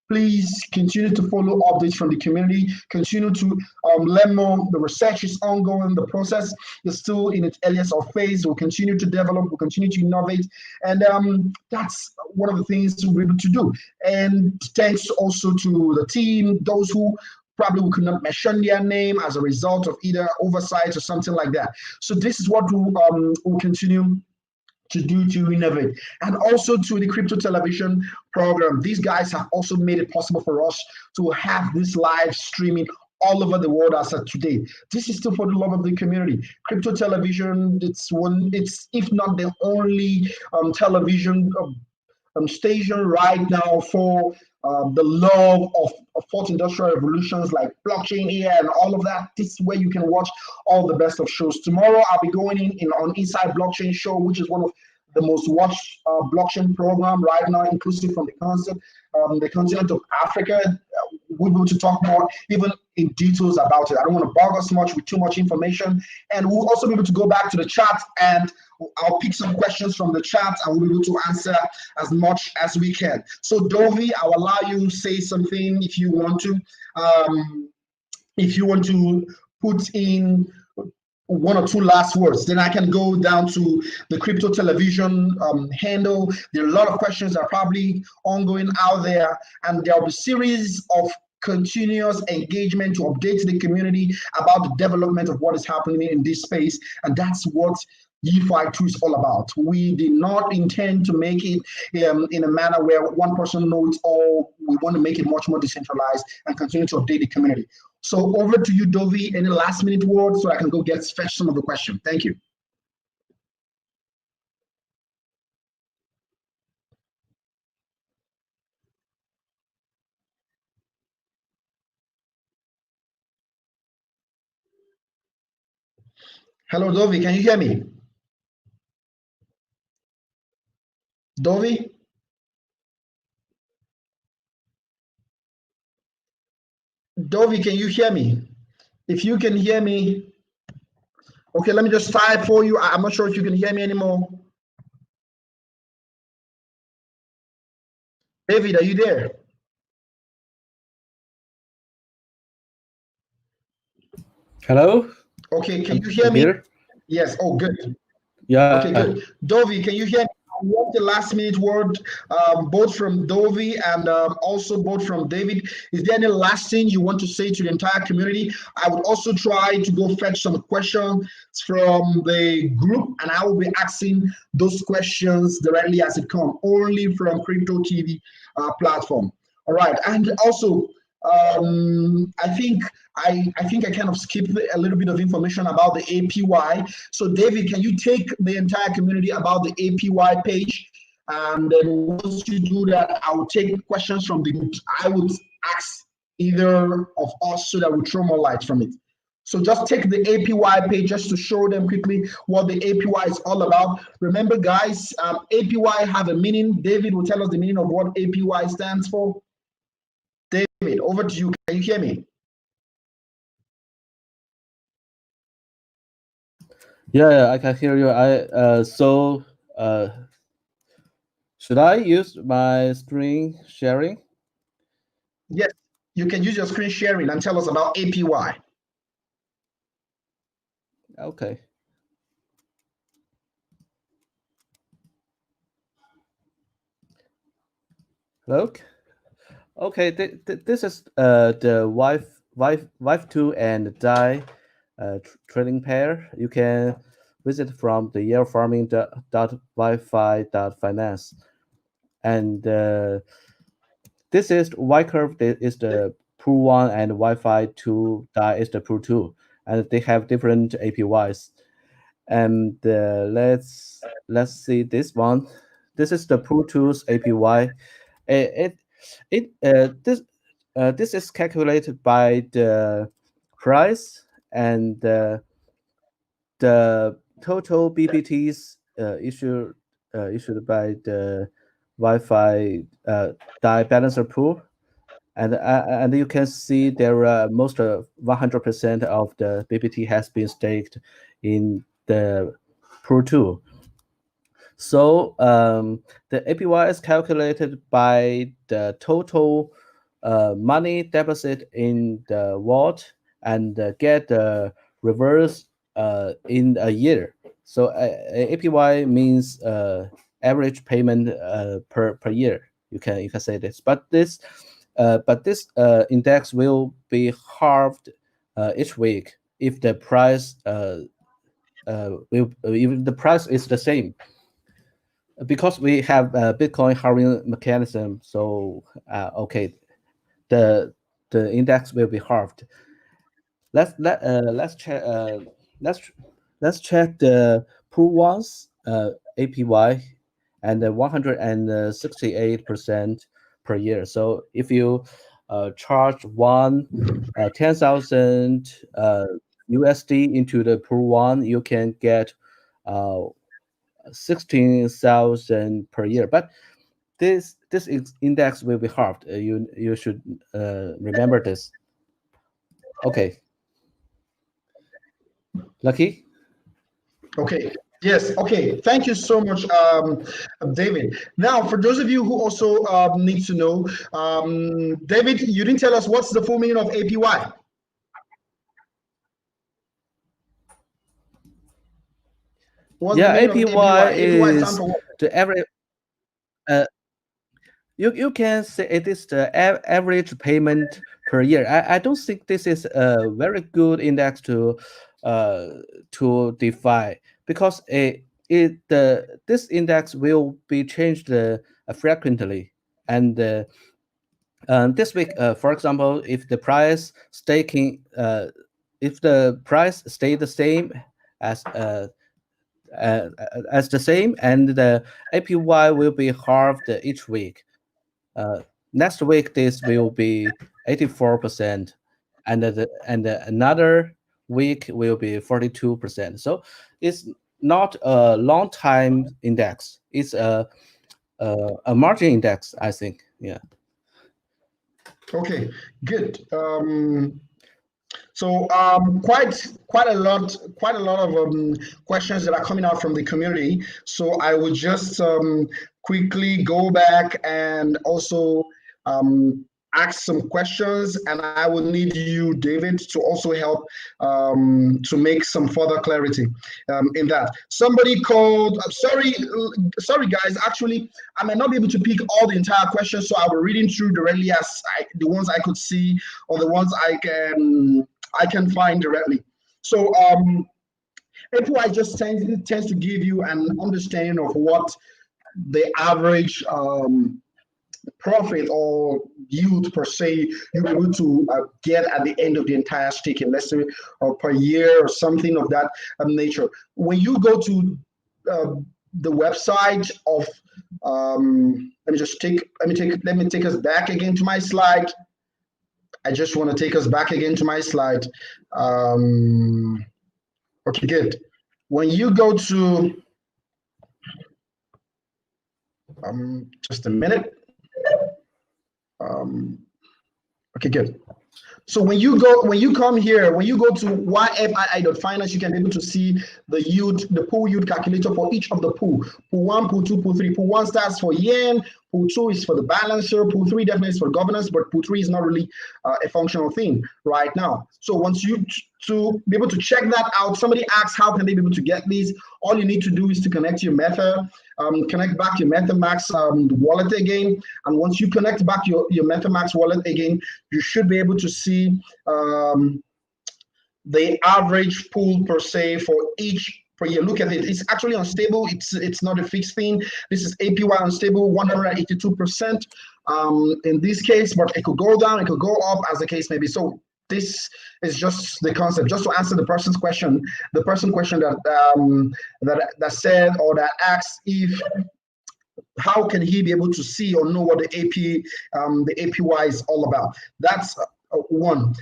Please continue to follow updates from the community. Continue to learn more. The research is ongoing. The process is still in its earliest phase. We'll continue to develop. We'll continue to innovate. And that's one of the things we're able to do. And thanks also to the team, those who probably we could not mention their name as a result of either oversight or something like that. So this is what we'll continue to do to innovate. And also to the Crypto Television program. These guys have also made it possible for us to have this live streaming all over the world as of today. This is still for the love of the community. Crypto Television, it's if not the only television station right now for the love of fourth industrial revolutions like blockchain AI and all of that. This is where you can watch all the best of shows. Tomorrow I'll be going in on Inside Blockchain Show, which is one of the most watched blockchain program right now, inclusive from the continent of Africa. We're going to talk more even in details about it. I don't want to bog us much with too much information. And we'll also be able to go back to the chat, and I'll pick some questions from the chat and we'll be able to answer as much as we can. So Dovi, I'll allow you to say something if you want to. If you want to put in one or two last words, then I can go down to the Crypto Television handle. There are a lot of questions that are probably ongoing out there, and there will be a series of continuous engagement to update the community about the development of what is happening in this space, and that's what DeFi 2 is all about. We did not intend to make it in a manner where one person knows all. We want to make it much more decentralized and continue to update the community. So over to you, Dovi. Any last minute words so I can go fetch some of the questions. Thank you. Hello, Dovi. Can you hear me? Dovi? Dovi, can you hear me? If you can hear me, okay, let me just type for you. I'm not sure if you can hear me anymore. David, are you there? Hello? Okay, can you hear me? Here? Yes, oh, good. Yeah. Okay, good. Dovi, can you hear me? I want the last minute word, both from Dovi and also both from David. Is there any last thing you want to say to the entire community? I would also try to go fetch some questions from the group, and I will be asking those questions directly as it comes, only from Crypto TV platform. All right, and also, I think I kind of skipped a little bit of information about the APY. So David, can you take the entire community about the APY page? And then once you do that, I will take questions from the group. I would ask either of us so that we throw more light from it. So just take the APY page just to show them quickly what the APY is all about. Remember, guys, APY have a meaning. David will tell us the meaning of what APY stands for. David, over to you. Can you hear me? Yeah, I can hear you. Should I use my screen sharing? Yes, you can use your screen sharing and tell us about APY. Okay. Look. Okay, this is the Wife2 and Die trading pair. You can visit from the yearfarming.wi-fi.finance. And this is Y curve is the pool 1 and Wi-Fi 2 Die is the pool 2. And they have different APYs. And let's see this one. This is the pool 2's APY. It it this is calculated by the price and the total BPTs issued by the Wi-Fi die balancer pool, and you can see there are most of 100% of the BPT has been staked in the pool 2. So the APY is calculated by the total money deposit in the vault and get the reverse in a year. So APY means average payment per year. You can say this, but this index will be halved each week if the price if the price is the same, because we have a Bitcoin halving mechanism. So okay, the index will be halved. Let's check let's check the pool ones APY and 168% per year. So if you charge 10,000 USD into the pool 1, you can get 16,000 per year. But this index will be halved. You should remember this. Okay. Lucky? Okay. Yes. Okay. Thank you so much, David. Now, for those of you who also need to know, David, you didn't tell us what's the full meaning of APY. What's the meaning APY of APY? APY stands is for what? the average. You can say it is the average payment per year. I don't think this is a very good index to define, because this index will be changed frequently. And this week, for example, if the price if the price stay the same as the same, and the APY will be halved each week. Next week, this will be 84%, and another week will be 42%. So it's not a long time index. It's a margin index, I think. Yeah. Okay. Good. So quite a lot of questions that are coming out from the community. So I would just quickly go back and also ask some questions, and I will need you, David, to also help to make some further clarity in that. Somebody called. Sorry guys. Actually, I may not be able to pick all the entire questions, so I will reading through directly as the ones I could see or the ones I can find directly. So APY just tends to give you an understanding of what the average profit or yield per se you're able to get at the end of the entire staking, let's say per year or something of that nature. When you go to the website of let me take us back again to my slide. I just want to take us back again to my slide. Okay, good. When you go to, just a minute. Okay, good. So when you come here, when you go to yfii.finance, you can be able to see the pool yield calculator for each of the pool. Pool 1, pool 2, pool 3. Pool 1 starts for Yearn, pool 2 is for the balancer, pool 3 definitely is for governance, but pool 3 is not really a functional thing right now. So once you to be able to check that out, somebody asks how can they be able to get these? All you need to do is to connect your Meta, connect back your MetaMask wallet again. And once you connect back your MetaMask wallet again, you should be able to see the average pool per se for each per year. Look at it. It's actually unstable. It's not a fixed thing. This is APY unstable, 182% in this case, but it could go down, it could go up as the case may be. So this is just the concept. Just to answer the person's question, that said or that asked if how can he be able to see or know what the APY is all about? That's one.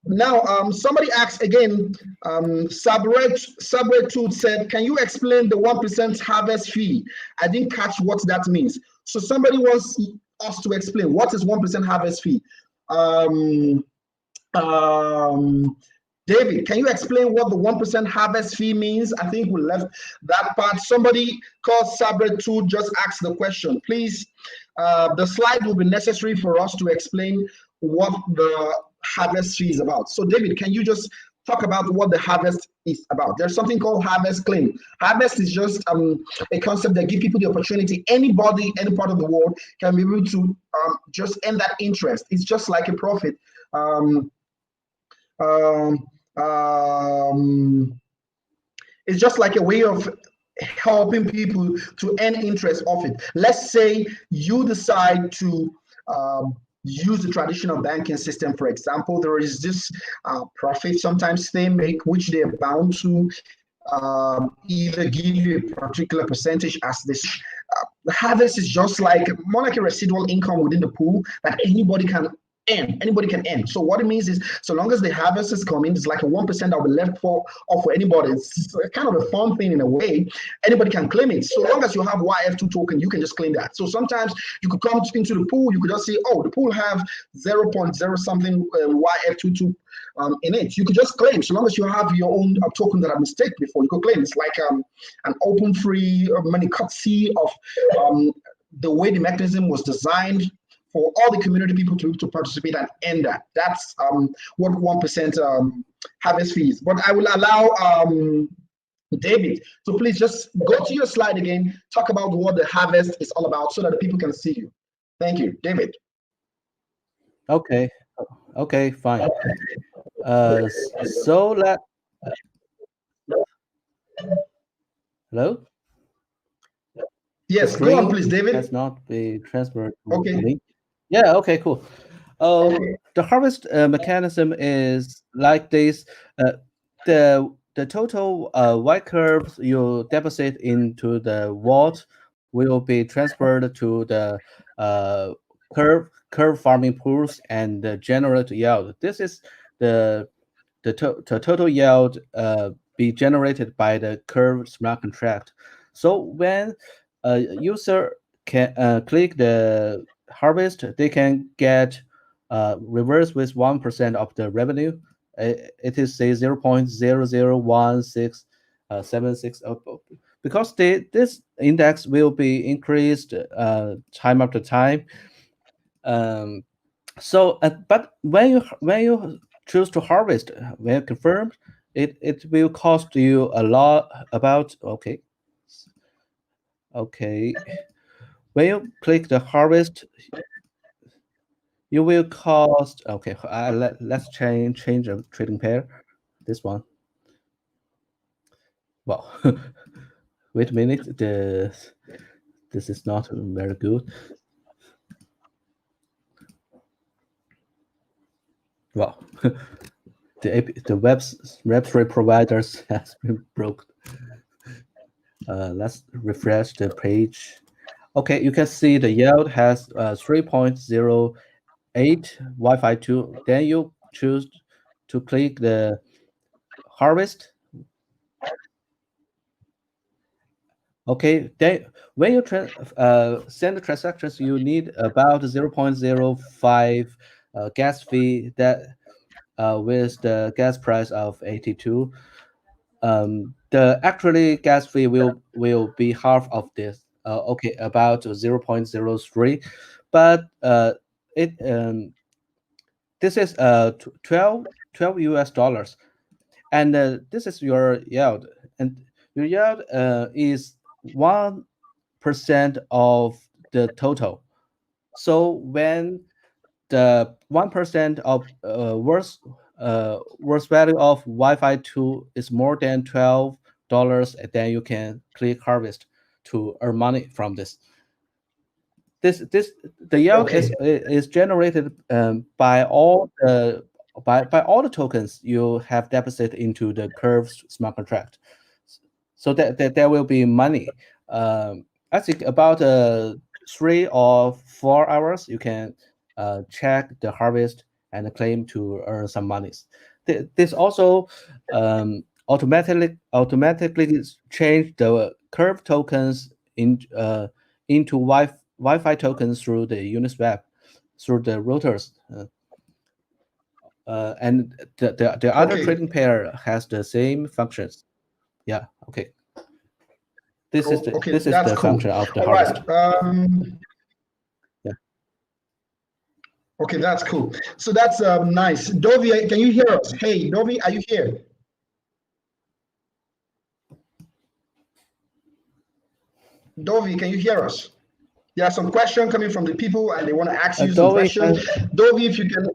Now, somebody asked again, Subred2 said, can you explain the 1% harvest fee? I didn't catch what that means. So somebody wants us to explain what is 1% harvest fee. David, can you explain what the 1% harvest fee means? I think we left that part. Somebody called Sabret2 just asked the question. Please, the slide will be necessary for us to explain what the harvest fee is about. So David, can you just talk about what the harvest is about? There's something called harvest claim. Harvest is just a concept that gives people the opportunity, anybody, any part of the world can be able to just earn that interest. It's just like a profit. It's just like a way of helping people to earn interest off it. Let's say you decide to use the traditional banking system, for example. There is this profit sometimes they make, which they're bound to either give you a particular percentage as this. The harvest is just like more like a residual income within the pool that anybody can earn. Anybody can earn. So what it means is, so long as the harvest is coming, it's like a 1% that will be left for anybody. It's kind of a fun thing in a way. Anybody can claim it. So long as you have YF2 token, you can just claim that. So sometimes you could come into the pool, you could just say, oh, the pool have 0.0 something YF22 in it. You could just claim, so long as you have your own token that have been staked before, you could claim. It's like an open free money courtesy of the way the mechanism was designed for all the community people to participate and end that. That's what 1% harvest fees. But I will allow David, so please just go to your slide again, talk about what the harvest is all about so that the people can see you. Thank you, David. Okay, fine. So let hello? Yes, go on, please, David. Has not been transferred. Okay. Yeah, okay, cool. The harvest mechanism is like this. The total white curves you deposit into the vault will be transferred to the curve farming pools and generate yield. This is the total yield be generated by the curve smart contract. So when a user can click the harvest, they can get reverse with 1% of the revenue. It is say 0.001676 because this index will be increased time after time. But when you choose to harvest, when confirmed, it will cost you a lot. Okay. When you click the harvest, you will cost. Okay, let's change the trading pair. This one. Well, wait a minute. This is not very good. Well, the Web3 providers has been broken. Let's refresh the page. Okay, you can see the yield has 3.08 Wi-Fi 2. Then you choose to click the harvest. Okay, then when you send the transactions, you need about 0.05 gas fee. with the gas price of 82. The actually gas fee will be half of this. Okay, about 0.03, but it this is 12 US dollars, and this is your yield, and your yield is 1% of the total. So when the 1% of worth value of Wi-Fi 2 is more than $12, and then you can click harvest to earn money from this. The yield is generated by all the tokens you have deposited into the Curve smart contract. So that there will be money. I think about 3 or 4 hours you can check the harvest and claim to earn some monies. This also automatically change the Curve tokens into Wi-Fi tokens through the Uniswap, through the routers. And the other trading pair has the same functions. Yeah. Okay. This is the function of the harvest. Yeah. Okay, that's cool. So that's nice. Dovi, can you hear us? Hey, Dovi, are you here? Dovi, can you hear us? There are some questions coming from the people, and they want to ask you some questions. Dovi, if you can.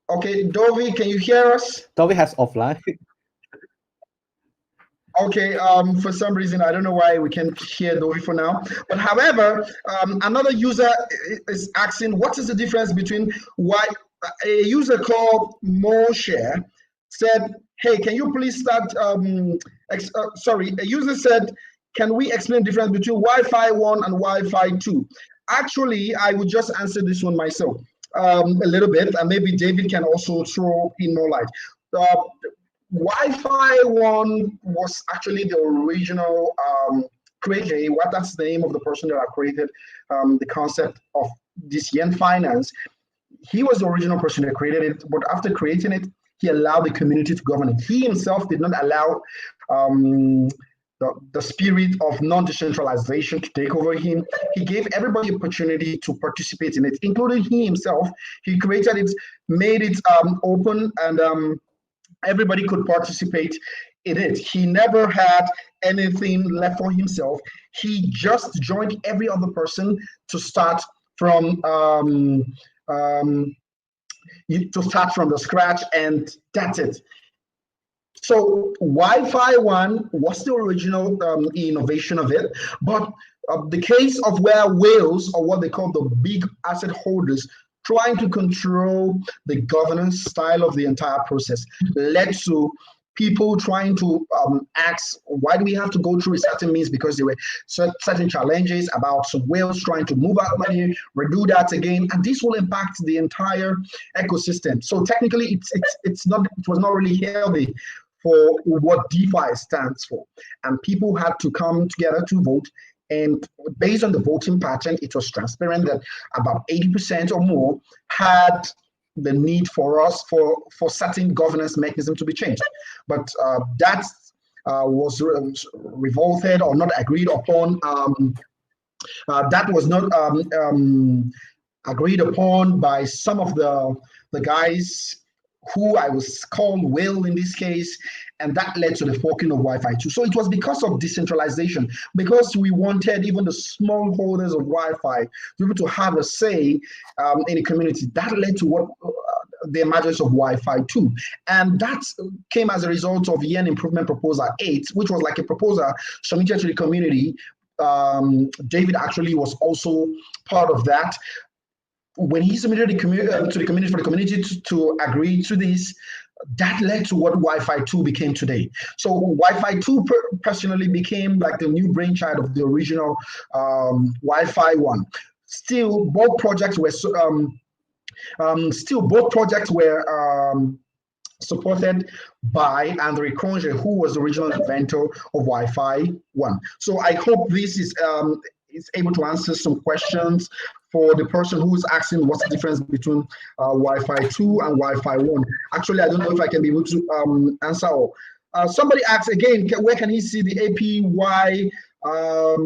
Okay, Dovi, can you hear us? Dovi has offline. Okay, for some reason, I don't know why we can't hear Dovi for now. But however, another user is asking, what is the difference between why a user called Moshe said, hey, can you please start, sorry, a user said, can we explain the difference between Wi-Fi 1 and Wi-Fi 2? Actually, I would just answer this one myself a little bit, and maybe David can also throw in more light. Wi-Fi 1 was actually the original creator. That's the name of the person that created the concept of this Yearn finance. He was the original person that created it, but after creating it, he allowed the community to govern it. He himself did not allow the spirit of non-decentralization to take over him. He gave everybody opportunity to participate in it, including he himself. He created it, made it open, and everybody could participate in it. He never had anything left for himself. He just joined every other person to start from the scratch, and that's it. So Wi-Fi 1 was the original innovation of it, but the case of where whales, or what they call the big asset holders, trying to control the governance style of the entire process, led to people trying to ask, why do we have to go through a certain means? Because there were certain challenges about some whales trying to move out money, redo that again, and this will impact the entire ecosystem. So technically, it was not really healthy for what DeFi stands for, and people had to come together to vote. And based on the voting pattern, it was transparent that about 80% or more had the need for certain governance mechanism to be changed. But that was revolted or not agreed upon. That was not agreed upon by some of the guys who I was called Will in this case, and that led to the forking of Wi-Fi 2. So it was because of decentralization, because we wanted even the small holders of Wi-Fi to be able to have a say in the community. That led to what the emergence of Wi-Fi 2. And that came as a result of Yearn Improvement Proposal 8, which was like a proposal submitted to the community. David actually was also part of that. When he submitted to the community for the community to agree to this, that led to what Wi-Fi 2 became today. So Wi-Fi 2 personally became like the new brainchild of the original Wi-Fi 1. Still, both projects were supported by Andre Cronje, who was the original inventor of Wi-Fi 1. So I hope this is is able to answer some questions for the person who is asking what's the difference between Wi-Fi 2 and Wi-Fi 1. Actually, I don't know if I can be able to answer all. Somebody asks again, where can he see the APY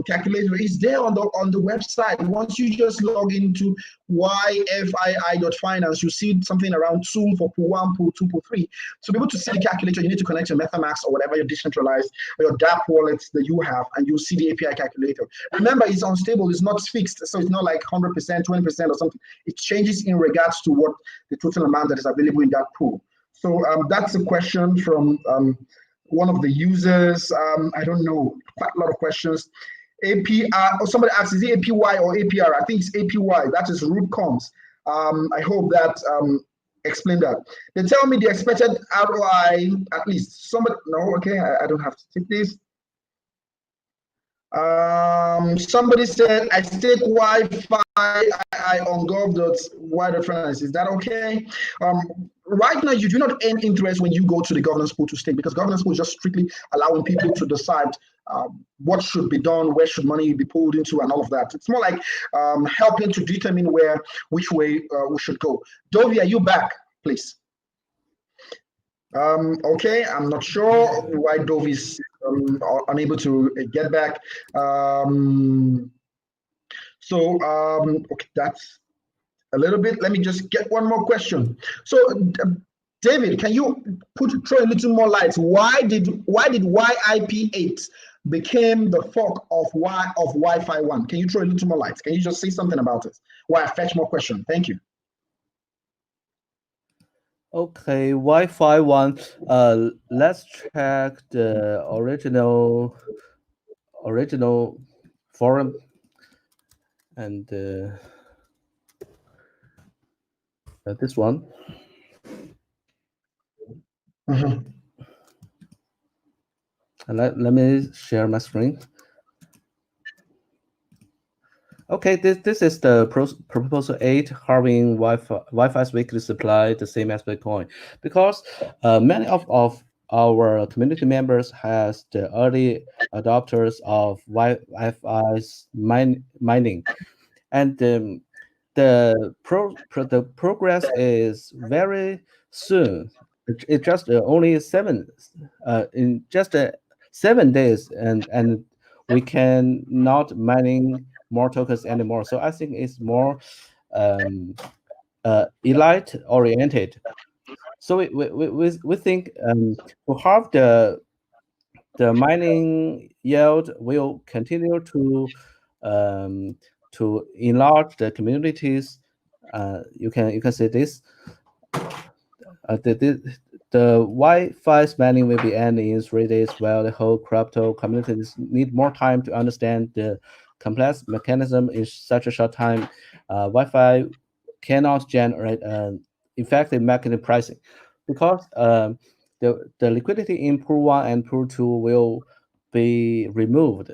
calculator? Is there on the website. Once you just log into yfii.finance, you see something around tool for pool 1, pool 2, pool 3. To be able to see the calculator, you need to connect your MetaMask or whatever your decentralized or your DApp wallets that you have, and you'll see the API calculator. Remember, it's unstable, it's not fixed, so it's not like 100%, 20% or something. It changes in regards to what the total amount that is available in that pool. So that's a question from one of the users. I don't know, quite a lot of questions. APR, or somebody asks, is it APY or APR? I think it's APY, that is root comms. I hope that explained that. They tell me the expected ROI, at least somebody, no, okay, I don't have to take this. Somebody said, I stake Wi-Fi on gov.y.finance. Is that okay? Right now, you do not earn interest when you go to the governance pool to stake, because governance pool is just strictly allowing people to decide what should be done, where should money be pulled into, and all of that. It's more like helping to determine which way we should go. Dovi, are you back, please? Okay, I'm not sure why Dovi's unable to get back. Okay, that's a little bit. Let me just get one more question. So, David, can you throw a little more light? Why did YIP8 became the fork of Wi-Fi 1? Can you throw a little more light? Can you just say something about it? Why I fetch more questions? Thank you. Okay, Wi-Fi 1. Let's check the original forum, and this one. Mm-hmm. Let me share my screen. Okay, this is the proposal 8, halving Wi-Fi's weekly supply, the same as Bitcoin, because many of our community members has the early adopters of Wi-Fi's mining, and the progress is very soon. It just only in just 7 days, and we can not mining more tokens anymore. So I think it's more elite oriented. So we think to halve the mining yield will continue to enlarge the communities. You can see this. The Wi-Fi mining will be ending in 3 days, while the whole crypto communities need more time to understand the complex mechanism in such a short time. Wi-Fi cannot generate an effective market pricing, because the liquidity in pool 1 and pool 2 will be removed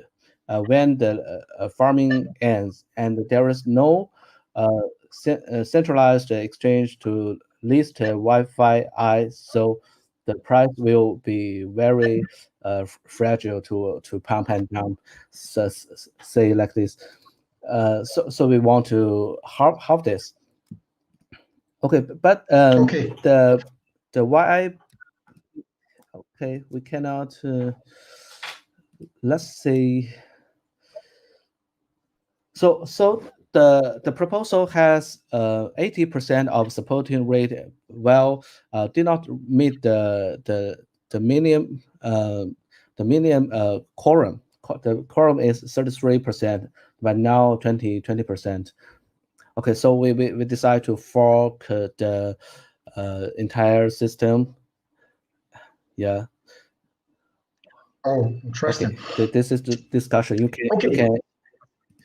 when the farming ends, and there is no centralized exchange to list Wi-Fi I, so the price will be very fragile to pump and dump, say like this. So we want to halve this. Okay, but Okay. the YI. Okay, we cannot. Let's see. So the proposal has 80% of supporting rate, well, did not meet the minimum quorum. The quorum is 33%, but now 20%. Okay, so we decide to fork the entire system. Yeah. Oh, interesting. Okay. This is the discussion.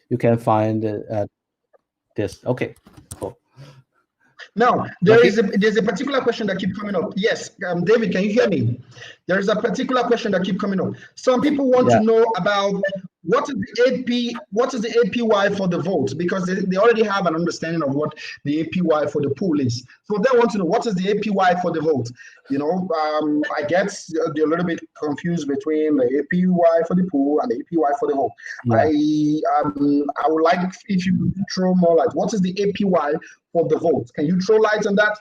You can find this. Okay, cool. Now, there's a particular question that keeps coming up. Yes, David, can you hear me? There's a particular question that keeps coming up. Some people want to know about what is the APY for the vote, because they already have an understanding of what the APY for the pool is. So they want to know what is the APY for the vote. I guess they're a little bit confused between the APY for the pool and the APY for the vote. I would like if you throw more light. What is the APY for the vote? Can you throw light on that?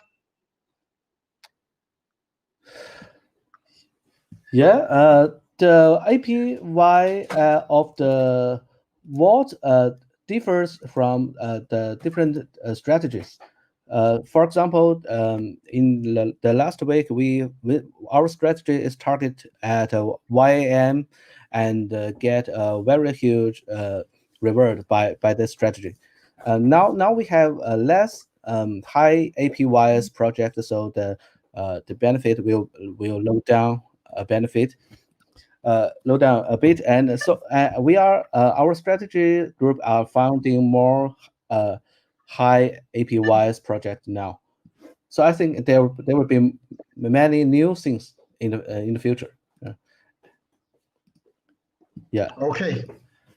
Yeah, the APY of the vote differs from the different strategies. For example, in the last week, our strategy is targeted at YAM and get a very huge reward by this strategy. Now we have less high APYs project, so the benefit will low down a benefit. Low down a bit, and so we are our strategy group are founding more high APYs project now. So I think there will be many new things in the future. Yeah. Okay.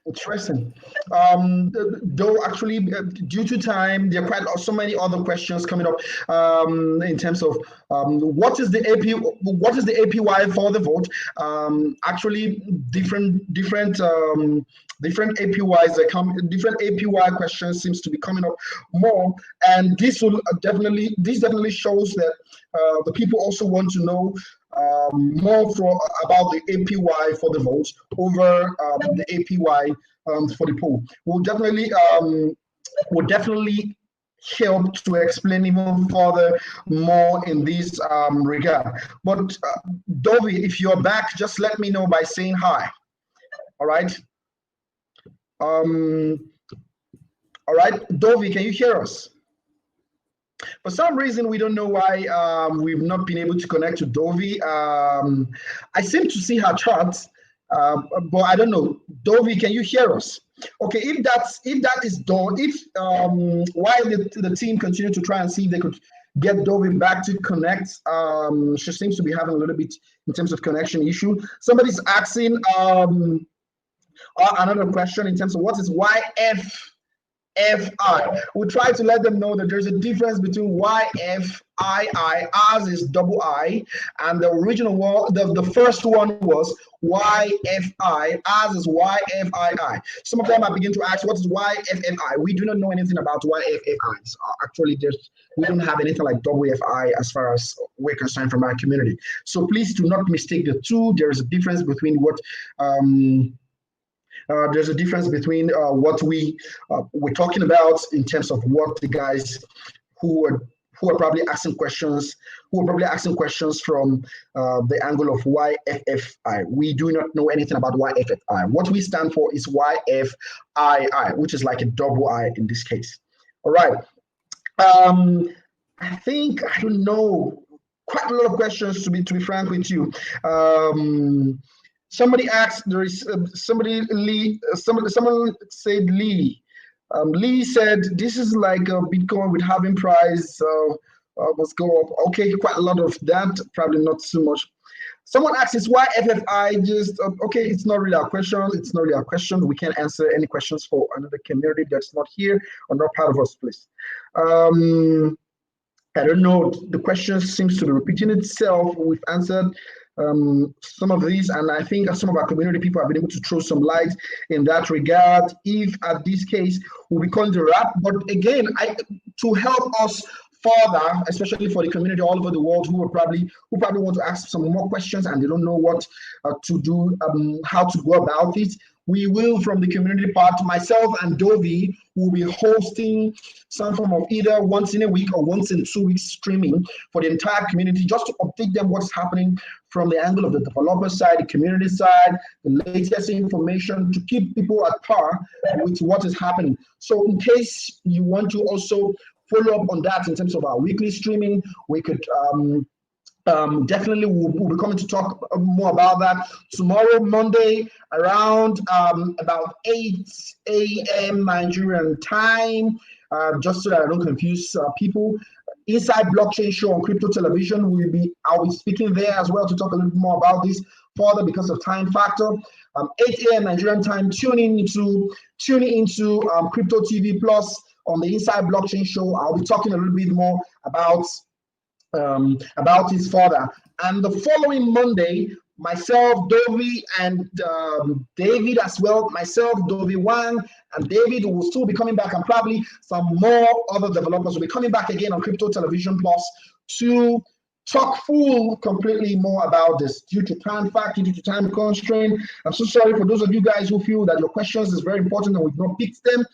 Interesting. Though actually, due to time, there are quite so many other questions coming up in terms of what is the APY for the vote. Actually, different APYs that come, different APY questions seems to be coming up more, and this definitely shows that the people also want to know more about the APY for the vote over the APY for the poll. We'll definitely help to explain even further more in this regard. But Dovi, if you're back, just let me know by saying hi. All right. All right, Dovi, can you hear us? For some reason, we don't know why we've not been able to connect to Dovi. I seem to see her charts, but I don't know. Dovi, can you hear us? Okay, if that is done, while the team continue to try and see if they could get Dovi back to connect, she seems to be having a little bit in terms of connection issue. Somebody's asking another question in terms of what is YFI. We try to let them know that there's a difference between YFII, ours is double I, and the original one, the first one was YFI, ours is YFII. Some of them are beginning to ask, what is YFFI? We do not know anything about YFFI. Actually, we don't have anything like WFI as far as we're concerned from our community. So please do not mistake the two. There is a difference between what what we're talking about in terms of what the guys who are probably asking questions from the angle of YFFI. We do not know anything about YFFI. What we stand for is YFII, which is like a double I in this case. All right. I think, I don't know, quite a lot of questions to be frank with you. Somebody asked, there is someone said Lee. Lee said, this is like a Bitcoin with halving price, must go up. Okay, quite a lot of that, probably not so much. Someone asked, is why FFI just, okay, it's not really a question. It's not really a question. We can't answer any questions for another community that's not here or not part of us, please. I don't know, the question seems to be repeating itself. We've answered some of these, and I think some of our community people have been able to throw some light in that regard. If at this case we'll be calling to wrap, but again, to help us further, especially for the community all over the world who probably want to ask some more questions and they don't know what to do, how to go about it. We will, from the community part, myself and Dovi will be hosting some form of either once in a week or once in 2 weeks streaming for the entire community, just to update them what's happening from the angle of the developer side, the community side, the latest information, to keep people at par with what is happening. So in case you want to also follow up on that in terms of our weekly streaming, we could definitely we'll be coming to talk more about that tomorrow, Monday, around about 8 a.m. Nigerian time, just so that I don't confuse people. Inside Blockchain Show on Crypto Television. I'll be speaking there as well to talk a little bit more about this further because of time factor. 8 a.m. Nigerian time, tuning into Crypto TV Plus on the Inside Blockchain Show. I'll be talking a little bit more about it further. And the following Monday, myself, Dovi, and David as well, myself, Dovi Wang, and David will still be coming back, and probably some more other developers will be coming back again on Crypto Television Plus to talk completely more about this due to time factor, due to time constraint. I'm so sorry for those of you guys who feel that your questions is very important and we've not picked them.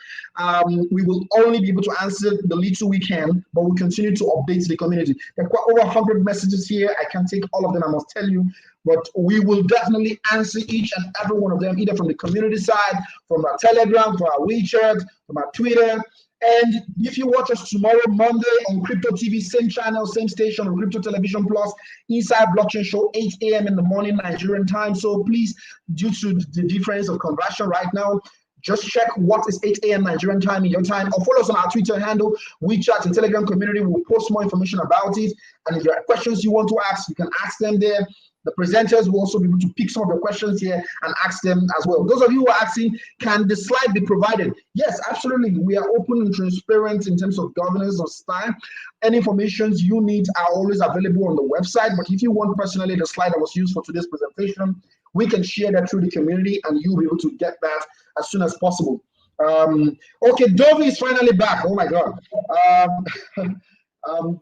We will only be able to answer the little we can, but we'll continue to update the community. There are quite over 100 messages here. I can't take all of them, I must tell you, but we will definitely answer each and every one of them, either from the community side, from our Telegram, from our WeChat, from our Twitter. And if you watch us tomorrow, Monday, on Crypto TV, same channel, same station, on Crypto Television Plus, Inside Blockchain Show, 8 a.m. in the morning, Nigerian time. So please, due to the difference of conversion right now, just check what is 8 a.m. Nigerian time in your time, or follow us on our Twitter handle, WeChat, and Telegram community. We'll post more information about it. And if there are questions you want to ask, you can ask them there. The presenters will also be able to pick some of the questions here and ask them as well. Those of you who are asking, can the slide be provided? Yes, absolutely. We are open and transparent in terms of governance of style. Any information you need are always available on the website. But if you want personally the slide that was used for today's presentation, we can share that through the community and you'll be able to get that as soon as possible. Okay, Dovi is finally back. Oh my God.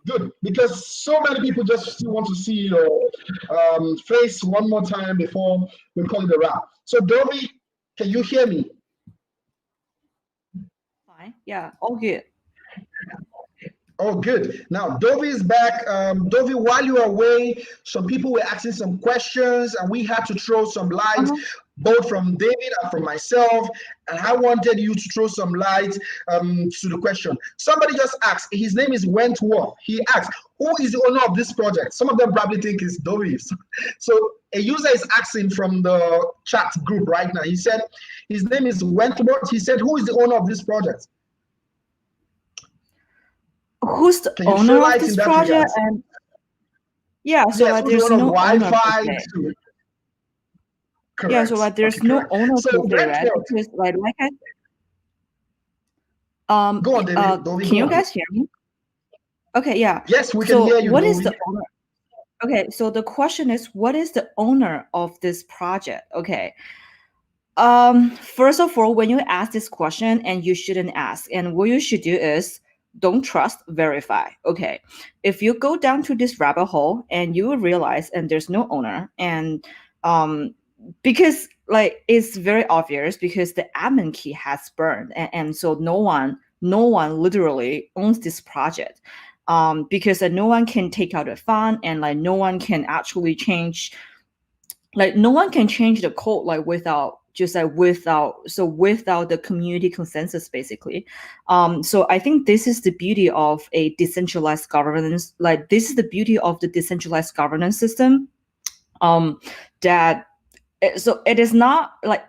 Good, because so many people just still want to see your face one more time before we call it a wrap. So Dovi, can you hear me? Fine. Yeah, all good. Oh, good. Now, Dovi is back. Dovi, while you were away, some people were asking some questions, and we had to throw some light, both from David and from myself, and I wanted you to throw some light to the question. Somebody just asked, his name is Wentworth. He asked, who is the owner of this project? Some of them probably think it's Dovi. So a user is asking from the chat group right now. He said, his name is Wentworth. He said, who is the owner of this project? Who's the owner of this project? And yeah, so yes, there's no Wi-Fi. Yeah, so there's no owner to it, right? Because like I go on, David. Can you guys hear me? Okay, yeah. Yes, we can hear you. What is the owner? Okay, so the question is, what is the owner of this project? Okay. First of all, when you ask this question, and you shouldn't ask, and what you should do is don't trust, verify. Okay, if you go down to this rabbit hole and you will realize and there's no owner, and because like it's very obvious because the admin key has burned, and so no one literally owns this project, because no one can take out a fund, and like no one can actually change, like no one can change the code like without the community consensus, basically. So I think this is the beauty of a decentralized governance. Like this is the beauty of the decentralized governance system. So it is not like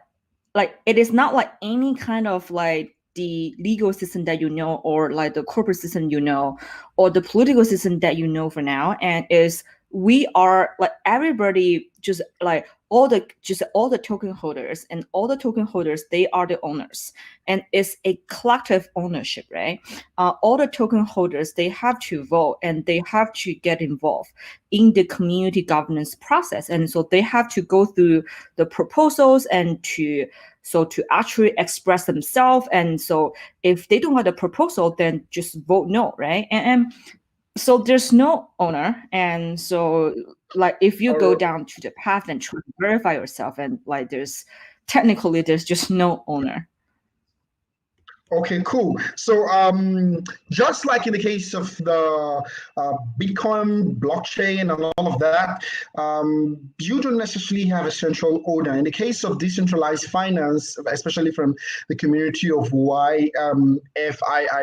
it is not like any kind of like the legal system that you know, or like the corporate system you know, or the political system that you know for now, and is we are like everybody, just like all the token holders, and all the token holders, they are the owners, and it's a collective ownership, right? All the token holders, they have to vote, and they have to get involved in the community governance process, and so they have to go through the proposals and to actually express themselves. And so if they don't like the proposal, then just vote no, right? And so there's no owner, and so like if you go down to the path and try to verify yourself, and like there's just no owner. Okay, cool. So just like in the case of the Bitcoin blockchain and all of that, you don't necessarily have a central owner. In the case of decentralized finance, especially from the community of YFII,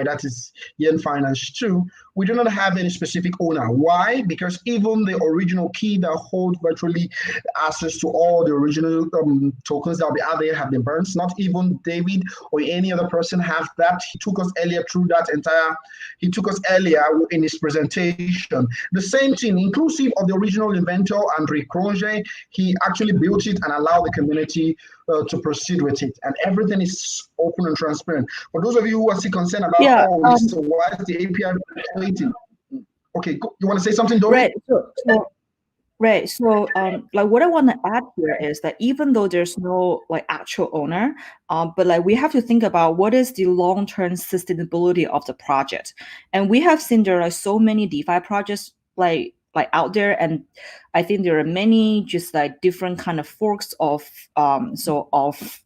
that is Yearn Finance 2, we do not have any specific owner. Why? Because even the original key that holds virtually access to all the original tokens that will be out there have been burned. Not even David or any other person have that. He took us earlier through that entire, he took us earlier in his presentation. The same thing, inclusive of the original inventor, André Cronje, he actually built it and allowed the community to proceed with it. And everything is open and transparent. For those of you who are still concerned about, so why is the API waiting? Okay, you want to say something, Dori? Right. So, like what I want to add here is that even though there's no like actual owner, but like we have to think about what is the long-term sustainability of the project. And we have seen there are so many DeFi projects like out there, and I think there are many just like different kind of forks of of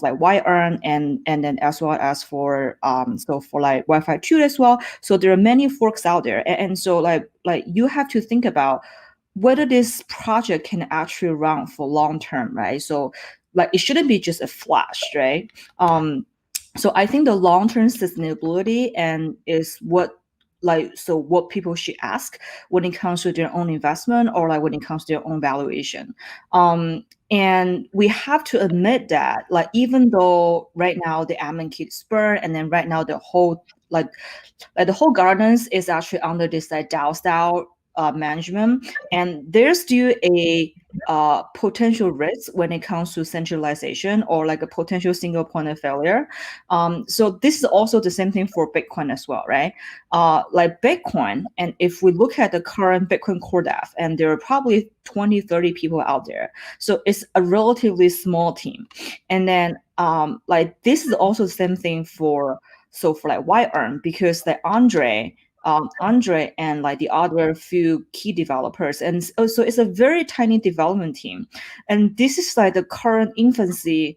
like Yearn and then as well as for so for like Wi-Fi 2 as well. So there are many forks out there, and so like you have to think about whether this project can actually run for long term, right? So like it shouldn't be just a flash, right? So I think the long term sustainability and is what what people should ask when it comes to their own investment or like when it comes to their own valuation. And we have to admit that like even though right now the admin key is burned, and then right now the whole like the whole governance is actually under this like DAO style management, and there's still a potential risk when it comes to centralization or like a potential single point of failure. So this is also the same thing for Bitcoin as well, right? Like Bitcoin, and if we look at the current Bitcoin core dev, and there are probably 20-30 people out there, so it's a relatively small team. And then like this is also the same thing for like Yearn, because like Andre and like the other few key developers, and so it's a very tiny development team, and this is like the current infancy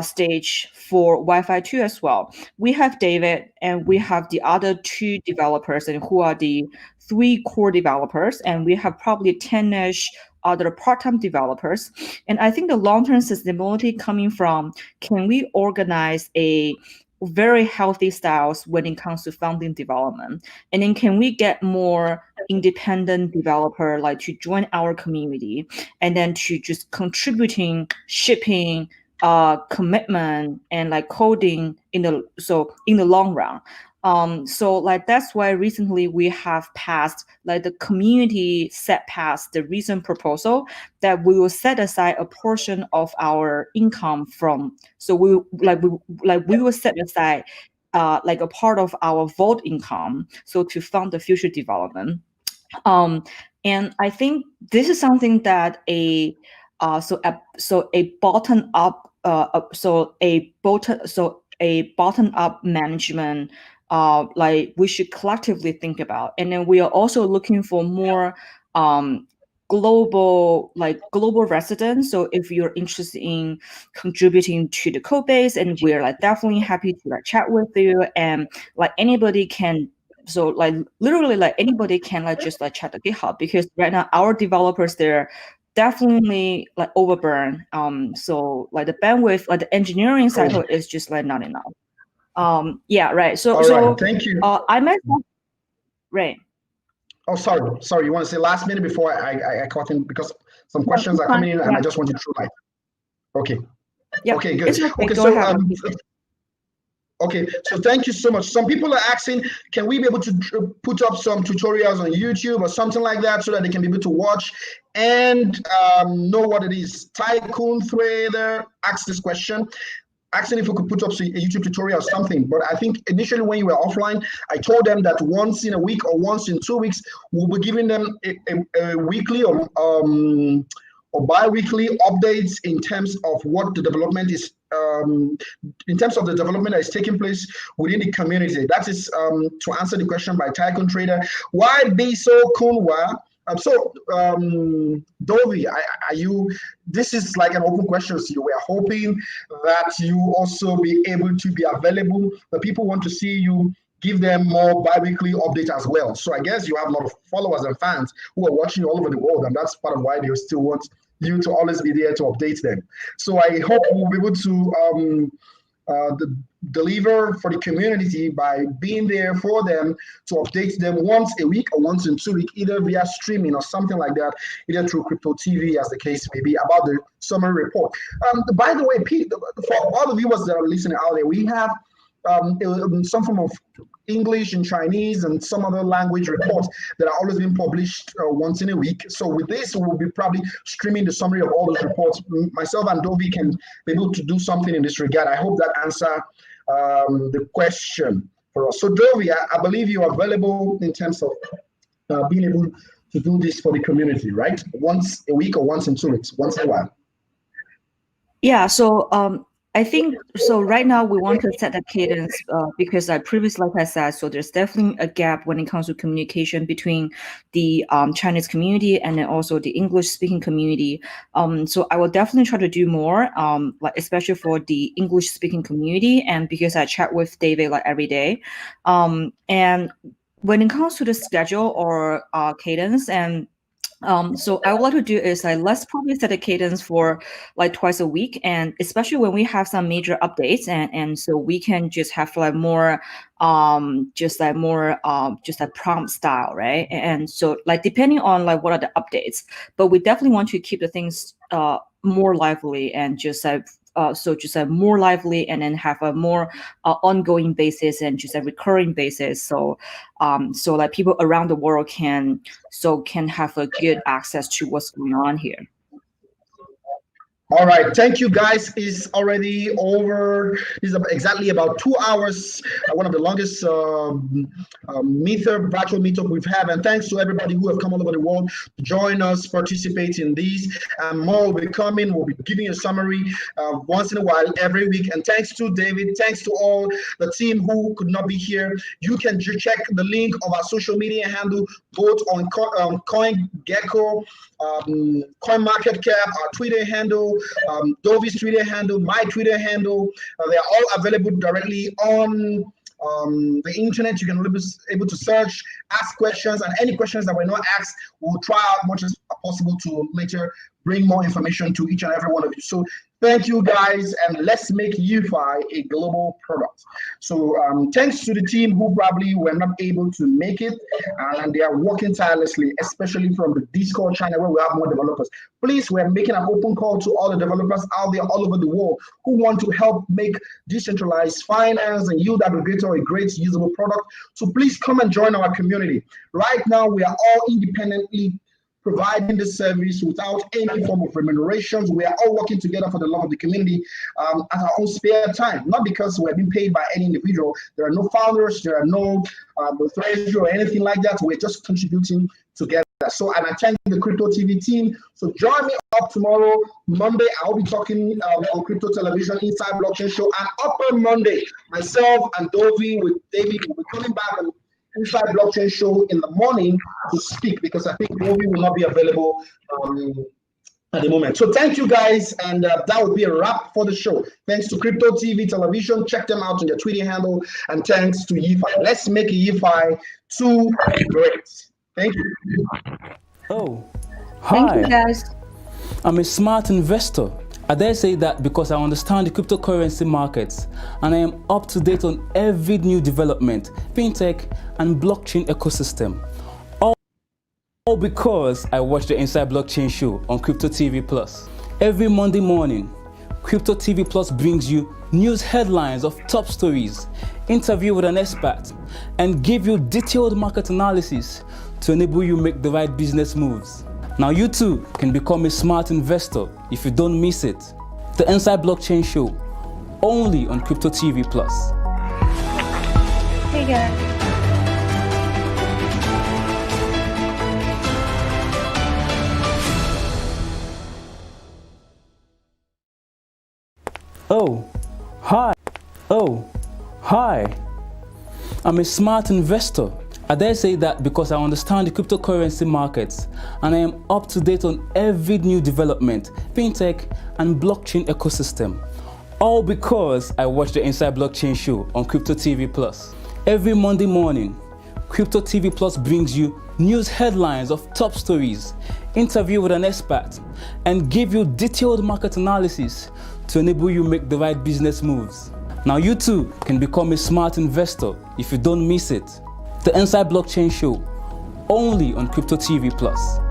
stage for Wi-Fi 2 as well. We have David and we have the other 2 developers, and who are the 3 core developers, and we have probably 10-ish other part-time developers. And I think the long-term sustainability coming from, can we organize a very healthy styles when it comes to funding development, and then can we get more independent developer like to join our community, and then to just contributing, shipping, commitment, and like coding in the long run. So like that's why recently we have passed, like the community passed the recent proposal that we will set aside a portion of our income from, so we will set aside like a part of our vault income, so to fund the future development. And I think this is something that a bottom up management like we should collectively think about. And then we are also looking for more global residents. So if you're interested in contributing to the code base, and we're like definitely happy to like chat with you, and like anybody can, so like literally like anybody can like just like chat the GitHub, because right now our developers, they're definitely like overburn. So like the bandwidth, like the engineering cycle is just like not enough. Yeah, right. So right, thank you. I myself, right. Oh, sorry. You want to say last minute before I caught in, because some questions are coming in, and I just want you to like. Okay. Yep. Okay, good. Okay, so okay, so thank you so much. Some people are asking, can we be able to put up some tutorials on YouTube or something like that, so that they can be able to watch and know what it is? Tycoon Trader asked this question, asking if we could put up a YouTube tutorial or something. But I think initially when you were offline, I told them that once in a week or once in 2 weeks, we'll be giving them a weekly or bi-weekly updates in terms of what the development is, in terms of the development that is taking place within the community. That is to answer the question by Tycoon Trader. Why be so Kunwa? Dovi, are you, this is like an open question to you. We are hoping that you also be able to be available. The people want to see you give them more bi-weekly updates as well. So I guess you have a lot of followers and fans who are watching all over the world, and that's part of why they still want you to always be there to update them. So I hope we'll be able to deliver for the community by being there for them, to update them once a week or once in 2 weeks, either via streaming or something like that, either through Crypto TV, as the case may be, about the summary report. By the way, Pete, for all the viewers that are listening out there, we have some form of English and Chinese and some other language reports that are always being published once in a week. So with this, we'll be probably streaming the summary of all those reports. Myself and Dovi can be able to do something in this regard. I hope that answer the question for us. So Dovi, I believe you are available in terms of being able to do this for the community, right? Once a week or once in 2 weeks, once in a while. Yeah, so I think, so right now we want to set that cadence because like I said, so there's definitely a gap when it comes to communication between the Chinese community and then also the English speaking community. So I will definitely try to do more, like especially for the English speaking community, and because I chat with David like every day. And when it comes to the schedule or cadence, and so I would like to do is like, let's probably set a cadence for like twice a week, and especially when we have some major updates, and so we can just have like more just like prompt style, right? And so like depending on like what are the updates, but we definitely want to keep the things more lively and just like more lively, and then have a more ongoing basis and just a recurring basis. So so like people around the world can have a good access to what's going on here. All right, thank you guys. It's already over. It's exactly about 2 hours, one of the longest virtual meetup we've had. And thanks to everybody who have come all over the world to join us, participate in these. And more will be coming. We'll be giving a summary once in a while, every week. And thanks to David, thanks to all the team who could not be here. You can check the link of our social media handle, both on CoinGecko, CoinMarketCap, our Twitter handle, Dovi's Twitter handle, my Twitter handle. They are all available directly on the internet. You can be able to search, ask questions, and any questions that were not asked, we'll try out much as possible to later bring more information to each and every one of you. So thank you guys, and let's make UFI a global product. So thanks to the team who probably were not able to make it, and they are working tirelessly, especially from the Discord channel where we have more developers. Please, we're making an open call to all the developers out there all over the world who want to help make decentralized finance and yield aggregator a great usable product. So please come and join our community. Right now, we are all independently providing this service without any form of remunerations. We are all working together for the love of the community at our own spare time, not because we're being paid by any individual. There are no founders, there are no treasury or anything like that. We're just contributing together. So, and I thank the Crypto TV team. So join me up tomorrow, Monday. I'll be talking on Crypto Television Inside Blockchain Show. And upper Monday, myself and Dovi with David will be coming back on Inside Blockchain Show in the morning to speak, because I think Dovi will not be available at the moment. So thank you guys, and that will be a wrap for the show. Thanks to Crypto TV Television. Check them out on their Twitter handle, and thanks to YiFi. Let's make YiFi 2 great. Thank you. Oh, Thank hi. you guys. I'm a smart investor. I dare say that because I understand the cryptocurrency markets, and I am up to date on every new development, fintech, and blockchain ecosystem. All because I watch the Inside Blockchain Show on Cryptotvplus. Every Monday morning, Cryptotvplus brings you news headlines of top stories, interview with an expert, and give you detailed market analysis to enable you make the right business moves. Now you too can become a smart investor if you don't miss it. The Inside Blockchain Show, only on Cryptotvplus. Hey guys. Oh, hi. Oh, hi. I'm a smart investor. I dare say that because I understand the cryptocurrency markets, and I am up to date on every new development, fintech, and blockchain ecosystem. All because I watch the Inside Blockchain Show on Cryptotvplus. Every Monday morning, Cryptotvplus brings you news headlines of top stories, interview with an expert, and give you detailed market analysis to enable you make the right business moves. Now you too can become a smart investor if you don't miss it. The Inside Blockchain Show, only on Cryptotvplus.